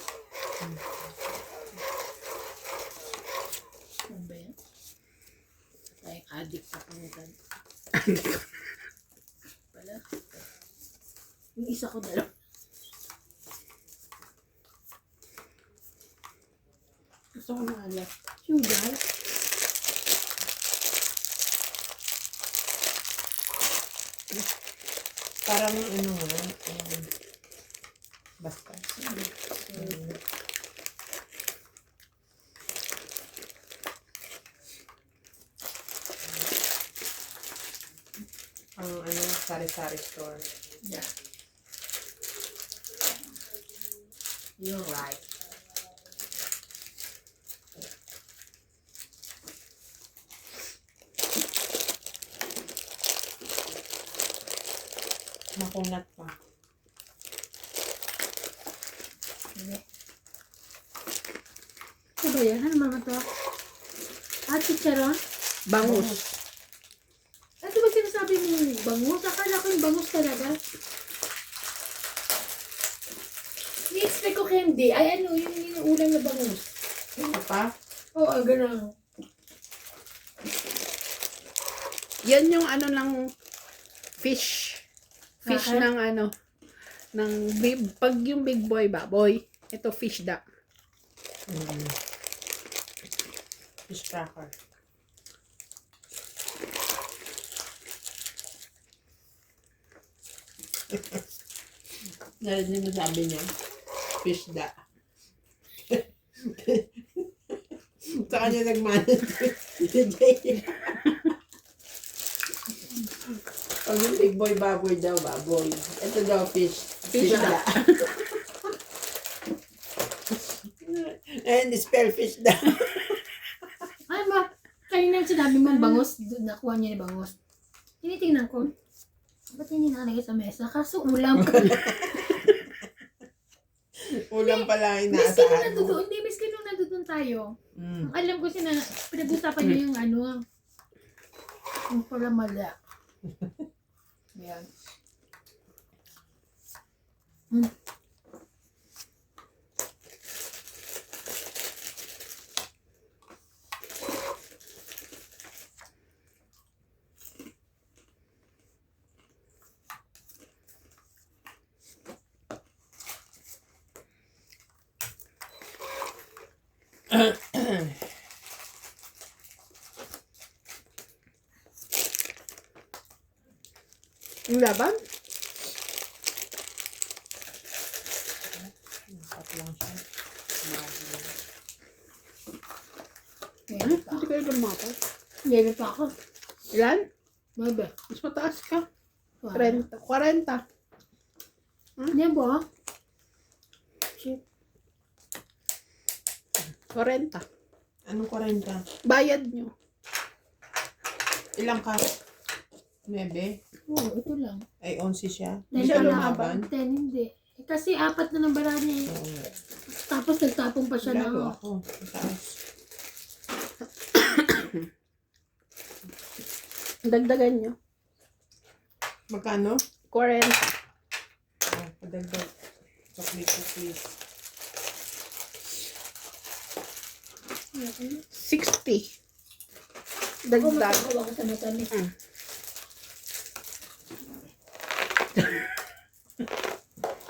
Ano ba yan? Ay, addict sa pangutan. Pala. Yung isa ko dalawa. Gusto ko maalat. Sugar. Parang ano nga, basta. Ang ano, sari-sari store. Yeah. You're right. Makunat pa. Ano ba yan? Ano naman to? Chicharon? Bangus. Ano ba sinasabi mong bangus? Akala ko yung bangus talaga. Ni-expect ko candy. Ay ano, yung inuulam na bangus. Ano pa? Oo, gano'n. Yan yung ano ng fish. Fish Cracker? ng ano. Ng big, pag yung big boy baboy. Ito fish da. Fish cracker. Narinig mo sabi niya? Fish da. Sa kanya nagmanat. Pag yung big boy baboy daw, baboy. Ito daw fish. Fish da. And spell fish da. Ay ba? Kanina sinabi mong bangus, nakuha niya ni bangus. Tinitingnan ko. Ba't hindi nakalagay sa mesa? Kaso ulam ka. Ulam pala Miski nung inaasahan mo. nandoon, hindi, miski nung nandoon tayo. Mm. Alam ko pinag-usapan niyo yung ano, yung pala mala. Yan. Yung laban? Cut lang siya. Maybe pa Hindi ako. kayo lumapat. Maybe pa ako. Ilan? Maybe. Mas mataas ka. Wow. 40. 40. Yan ba? Shit. 40. Anong 40? Bayad nyo. Ilang ka? 9? Oo, ito lang. Ay, 11 siya. 10 siya pa lang. lumaban. 10 hindi. Eh, kasi 4 na ng bara niya eh. Oo. Tapos nagtapong pa siya Lalo ng... ako. Mataas. Dagdagan nyo. Magkano? 40. Oh, padagdag. Chocolate cookies. 60. Ako Dagdag. magkakawa ko sa matamis.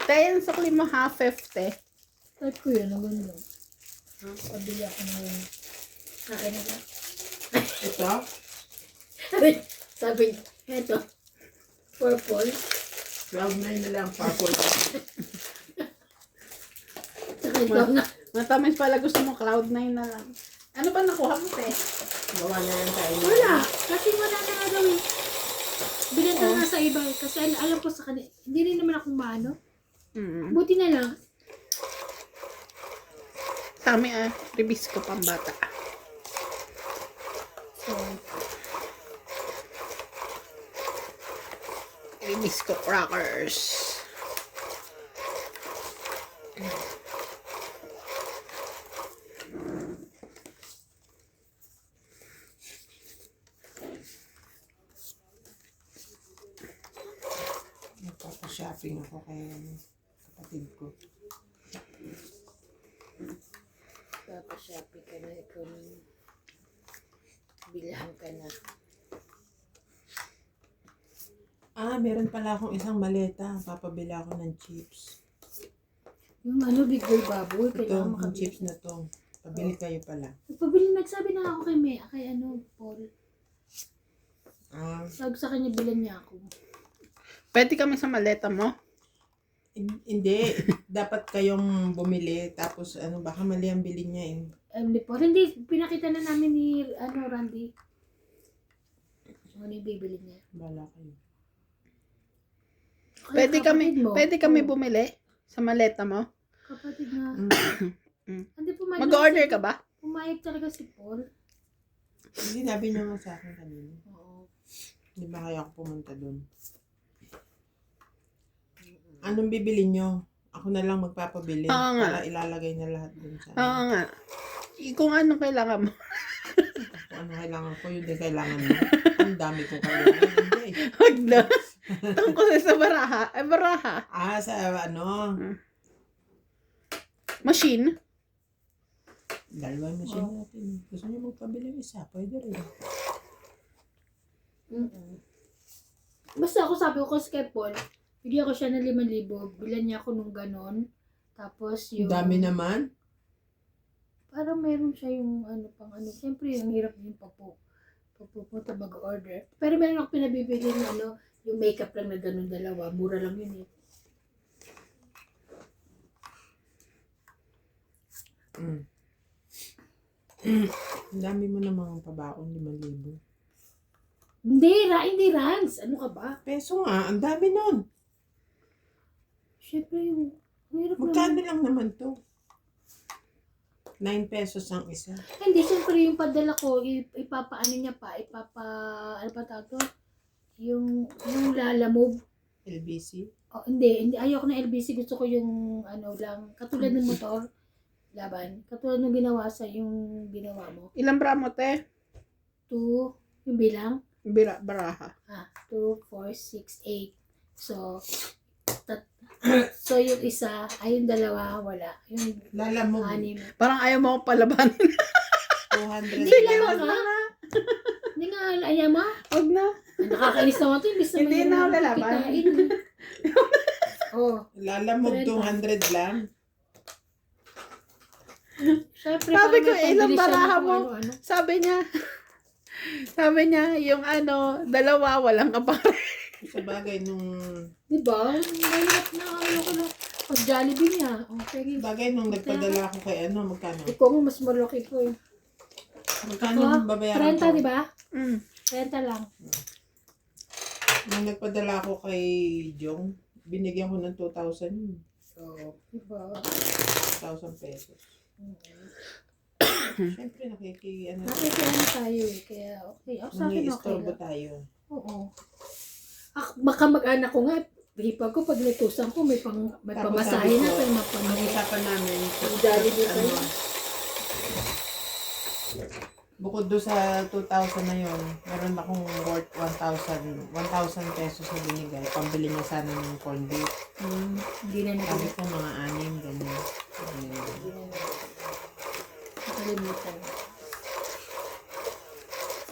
Tayo yung sukli mo half 50. Type ko yun, ang ganda. Pabili ako ng akin na lang. Ito? Sabi niya, eto, purple. Cloud9 na lang, purple. Saka ito nga. Matamis pala gusto mo Cloud9 na lang. Ano ba nakuha mo, te? Gawa na yan tayo. Wala. Kasi wala na nga daw eh. Binenta na sa iba eh. Kasi alam ko sa kanila, hindi rin naman akong maano. Mm. Buti na lang. Kami ribis ko pang bata. So, Ribis ko crackers. Nagpapa-shopping ako kay kapatid ko. papashopping ka na kung bilahan ka na. Meron pala akong isang maleta. Papabila ako ng chips. Yung ano, big boy baboy, Ito, kailangan yung makabili. chips na to. Pabili kayo pala. Nagsabi na ako kay Mea, kay ano, Paul. Sabi sa kanya, bilan niya ako. Pwede kami sa maleta mo? Hindi. Dapat kayong bumili. Tapos, baka mali ang bilhin niya eh. Hindi po. Hindi, pinakita na namin ni, Randy. Ano yung bibili niya. Bala kayo. Kaya kapatid mo. Pwede kami Oo, bumili sa maleta mo? kapatid na. Mm. Hindi, pumayag. Mag-order ka ba? Pumayag talaga si Paul. Hindi, sabi niya nga sa akin kanina. Oo. Hindi ba kaya ako pumunta dun? Anong bibili nyo? Ako na lang magpapabili Oo nga. para ilalagay na lahat dun sa Oo nga. Kung anong kailangan mo. Kung ano kailangan ko, yun din kailangan mo. Ang dami kong kailangan. Hindi. Wag na. Tungkol sa baraha. Baraha. Sa Machine. dalawa yung machine natin. Gusto niyo magpabili ng isa? Pwede rin. Basta ako sabi ko kasi kay Paul, bigyan ko siya ng 5,000, bilan niya ako nung ganon. Tapos Ang yung... dami naman. Parang meron siya yung Siyempre, yung hirap din papupunta mag-order. Pero meron ako pinabibili ng yung makeup lang na ganon dalawa. Mura lang yun eh. Ang dami mo namang pabaon, 5,000. Hindi, Rans. Ano ka ba? Peso nga, ang dami nun. Siyempre yung hirap Magkano naman. lang naman to? 9 pesos ang isa. Hindi, siyempre yung padala ko, ipapaano niya pa, ano pa tawag to? Yung lalamove. LBC. Oh, hindi, ayoko ng LBC, gusto ko yung lang, katulad ng motor, laban, katulad ng ginawa yung ginawa mo. Ilang bramo, te? 2, yung bilang, Baraha. 2, 4, 6, 8. So, so yung isa, yung dalawa, wala. Yung Lalamog. 6. Parang ayaw mo akong palabanin. 200 Hindi lang. lang ka. Hindi nga, ayaw mo. Wag na. Nakakainis naman ito, imbis na Hindi na ako lalaban. Oh, Lalamog 200 lang. syempre, Sabi ko, parang may ilang pambili siya baraha ng mo? kung ano-ano. Sabi niya, yung dalawa, walang kapare. Sa bagay nung Diba? Mahirap na, ko na. Pag Jollibee niya. Okay. bagay nung nagpadala ako kay magkano? Ikaw mo, mas malaki ko eh. Magkano yung babayaran 30, ko? di ba? Mm. 30 lang. Nung nagpadala ako kay Jong, binigyan ko ng 2,000 yun. So, diba? 2,000 pesos. Siyempre, Nakikiano tayo eh. Kaya okay. Ako sa akin okay nang-i-istorbo lang. tayo. Oo. Makamag-anak ko nga, hipag ko, pag natusan ko, may Tapos pamasahe sabi na, ko, pero Ang mapamay. usapan namin, Jollibee kayo. bukod doon sa 2,000 na yun, meron akong worth 1,000 pesos na binigay. Pambili niya sana ng corned beef. Hindi na Sabi naging. ko mga 6, ganyan. Nakalimutan.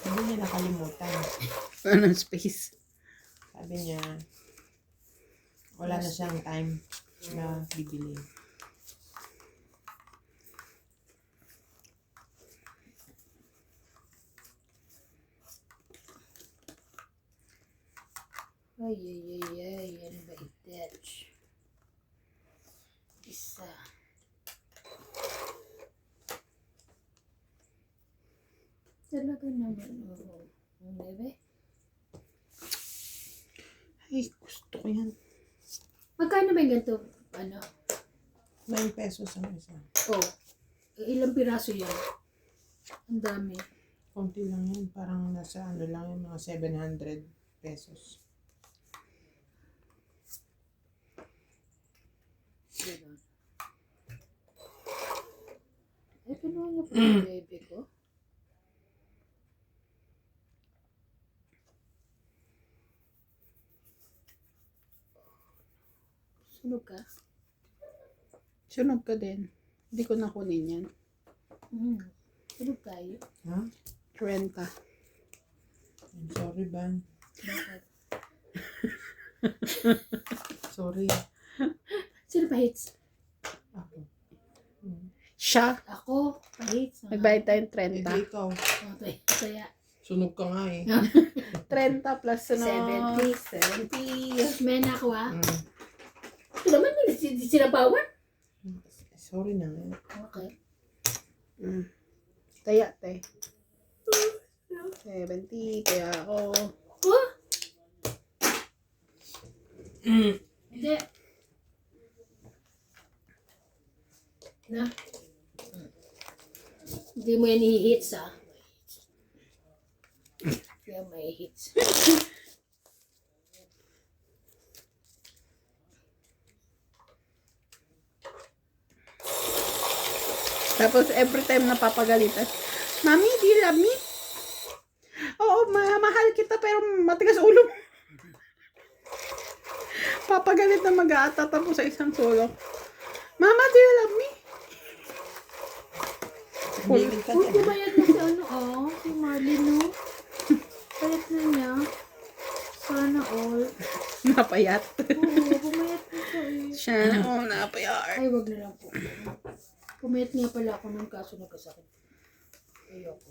Hindi niya nakalimutan. Anong space? Sabi niya, wala na siyang time. na bibili. Ay, ay, ay, ay. Ano ba ito? Isa. Talaga naman, oo. Ano ba? Ay, gusto ko yan. Magkano ba yung ganito? Ano? 9 pesos ang isa. Oh. Ilang piraso yan? Ang dami. Konti lang yan. Parang nasa ano lang yung mga 700 pesos. Diba? Eh, pinuha niyo po yung baby ko. Sunog ka? Sunog ka din. Hindi ko nakunin yan. Sunog tayo. Ha? 30. I'm sorry, Ban. Bakit? Sorry. Sino pa hits? Ako. Siya. Ako. Pa hits. Nagbayad tayong Eh, 30. di ikaw. Kaya. Sunog ka nga eh. 30 plus ano, 70. 70. May ako ah. Mm. Ito naman hindi sinabawan. Sorry na. Okay. Kaya, te. 70. Kaya, oh. Oh? Hindi. Na? Hindi mo yan i-hits ah. Kaya may hits. Tapos, every time napapagalitan, Mami, do you love me? Oo, mahal kita, pero matigas ulo mo. Papagalit na mag-aatata po sa isang sulok. Mama, do you love me? Hindi ka Uy, dyan. bumayad na si ano si Marley no? Palit na niya. Sana all. Napayat. Oo, bumayad na siya eh. Siya na, napayat. Ay, wag na lang po. Pumayat nga pala ako nung kaso nagkasakit. Ayoko.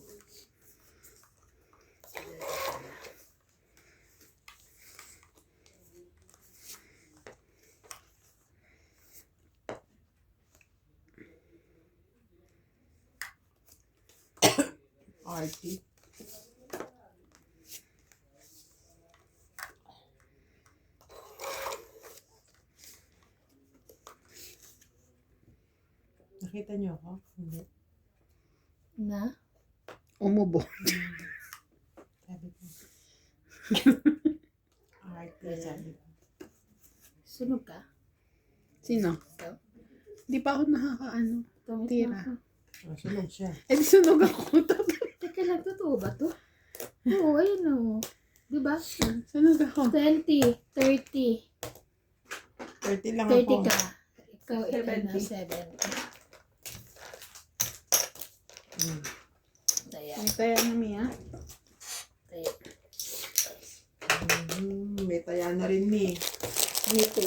Arty. Nakita niyo ako? Hindi. Na? Umubo. Sabi ko. Arty, sabi ko. Sunog ka? Sino? Ikaw? Di pa ako nakakaano. Tumit Tira. na ako. Sunog siya. Eh, di sunog ako. Teka lang, totoo ba to? Oo, ayun o. Diba? Sunog ako. 20, 30. 30 lang 30 ako. ka. Ikaw, ikaw na 70. 70. Kaya, Kaya na, Mia. kaya. May taya na rin ni. Dito.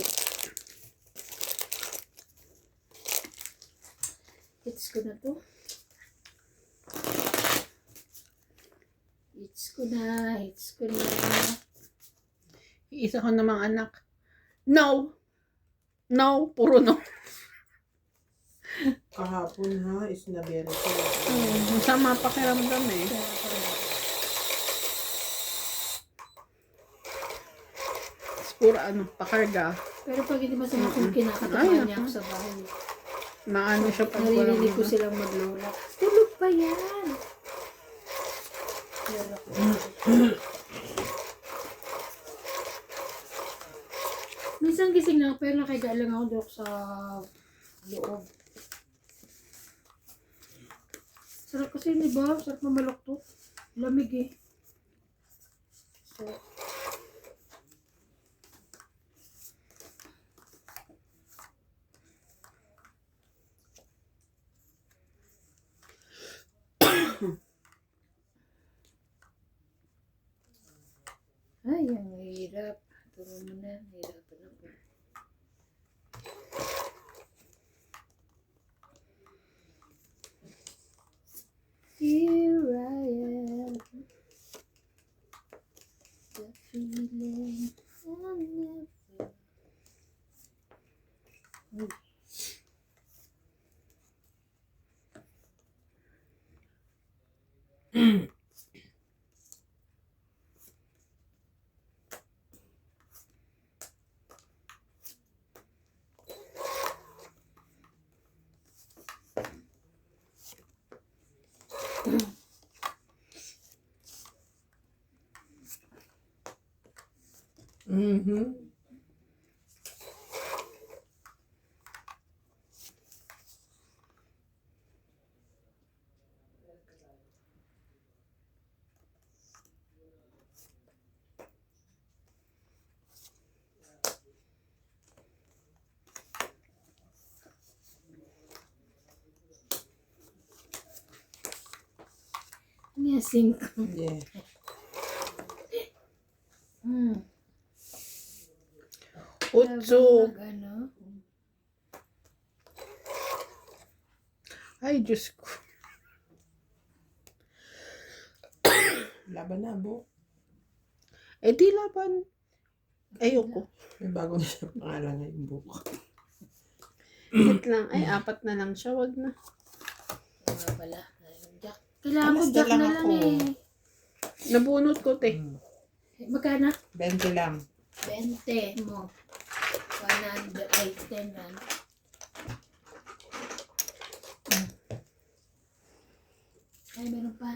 Hits ko na to. Hits ko na. Hits ko na. Isa ko namang anak. No! No! Puro no. Kahapon ha, is na very ko. Masama pakiramdam eh. Kaya pala. Puro ano, pakarga. Pero pag hindi masama kung kinakatakutan niya ako sa bahay. Maano siya pag walang Naririnig ko ano. silang maglola. Tulog pa yan! Lola ko. Minsan gising na ako, pero nakahiga lang ako doon sa loob. Sarap kasi, di ba? Sarap mamalok to. Lamig eh. So, ay, ang hirap. Turo mo na, hirapan ako. Here I am. The feeling I never. Mhm. Ano yung sink? Yeah. Utso. Ano? Ay, Diyos ko. Laban na, Bo. Eh, di laban. Ayoko. May bago na siya pangalan ngayong buko. Wait lang. Ay, 4 na lang siya. Wag na. Nga pala. Jack. Kailangan ko Alas jack na lang na lang ako. eh. Nabunot ko, te. Magkano? 20 lang. 20 mo. 100. Ay, 10 yan. Ay, meron pa.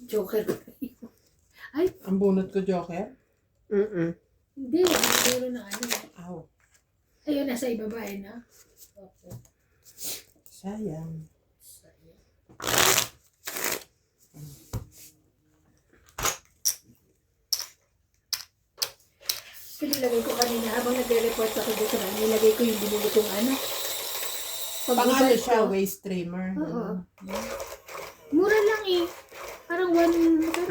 Joker ko. Ay, Ang bunot ko, Joker. hindi. Meron na ano. Aw, Ayun, nasa ibaba eh, na. Okay. sayang. Kasi nilagay ko kanina, habang nagre-report ako dito na, nilagay ko yung binili kong ano. Pangano Pagbabalik siya, ko. waist trimmer. Oo. Mura lang eh. Parang magkano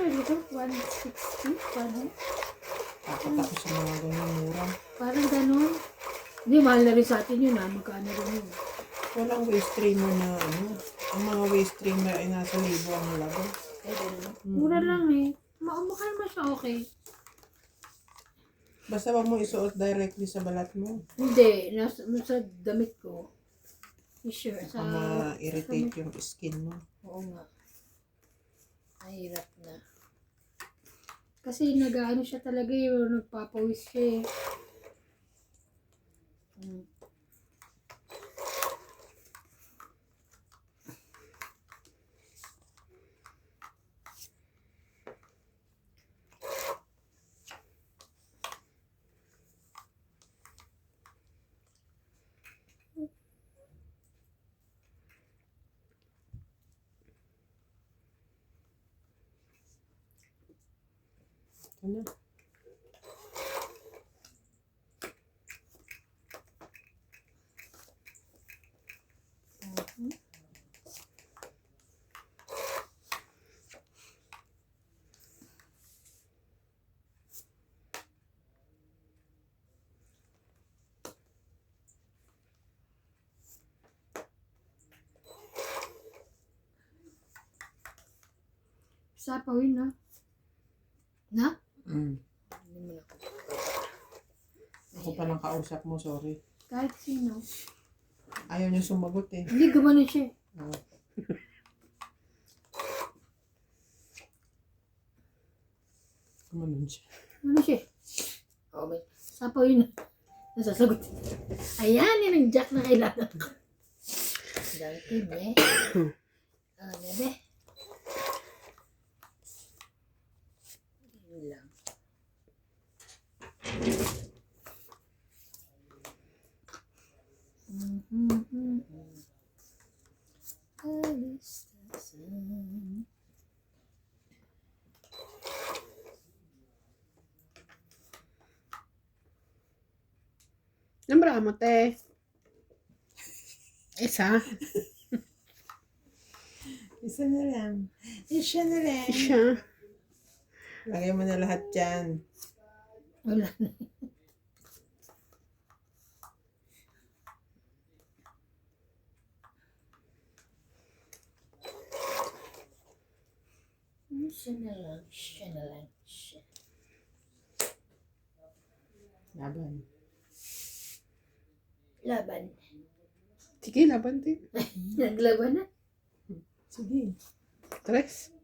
dito? 160? Parang, Takot ako sa mga ganyan mura. parang ganun. Hindi, mahal na rin sa atin yun ha. Magkano rin yun. Walang waist trimmer na ano. Ang mga waist trimmer ay nasa libo ang halaga. Ay, ganun. Mura lang eh. Mukha naman siya okay. Basta wag mo isuot directly sa balat mo. Hindi, sa damit ko. T-shirt. Baka Sa, ma-irritate yung skin mo. oo nga. Mahirap na. Kasi nag-ano siya talaga yung nagpapawis siya eh. Ito na. Sapawin na. Na? Mm. Ako palang kausap mo, sorry. Kahit sino. Ayaw niya sumagot eh. Hindi, gumanon siya. Oh. Kumanon siya. Ano siya? Okay. Sapawin na. Nasasagot. Ayan, yun ang jack na kailangan ko. Dati, be. Ano, be? Yun lang. Kalistasan. Nambra mo, te. Isa. Isa na lang. Isa na lang. Siya. Lagay mo na lahat dyan. Wala na. Siya na lang. Laban. Laban. Sige, laban din. Naglaban na. Sige. Tres.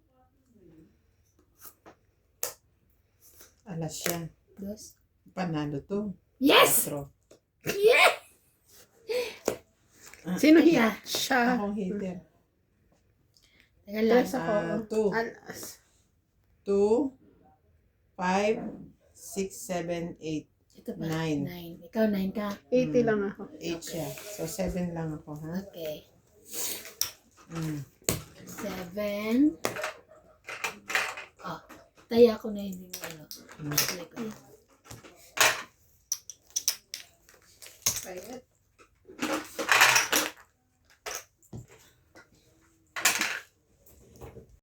Alas siya. Dos. Panalo to. Yes! Quatro. Yes! Sino Teka. hiya? Siya. Akong hater. Teka lang. Tres ako. Two. Alas. 2, 5, 6, 7, 8. Ito pa. Nine. 9. Ikaw 9 ka. 80 lang ako. 8 siya. So, 7 lang ako, ha? Okay. Mm. 7. Oh, taya ko na hindi mo ano. Mm. Like,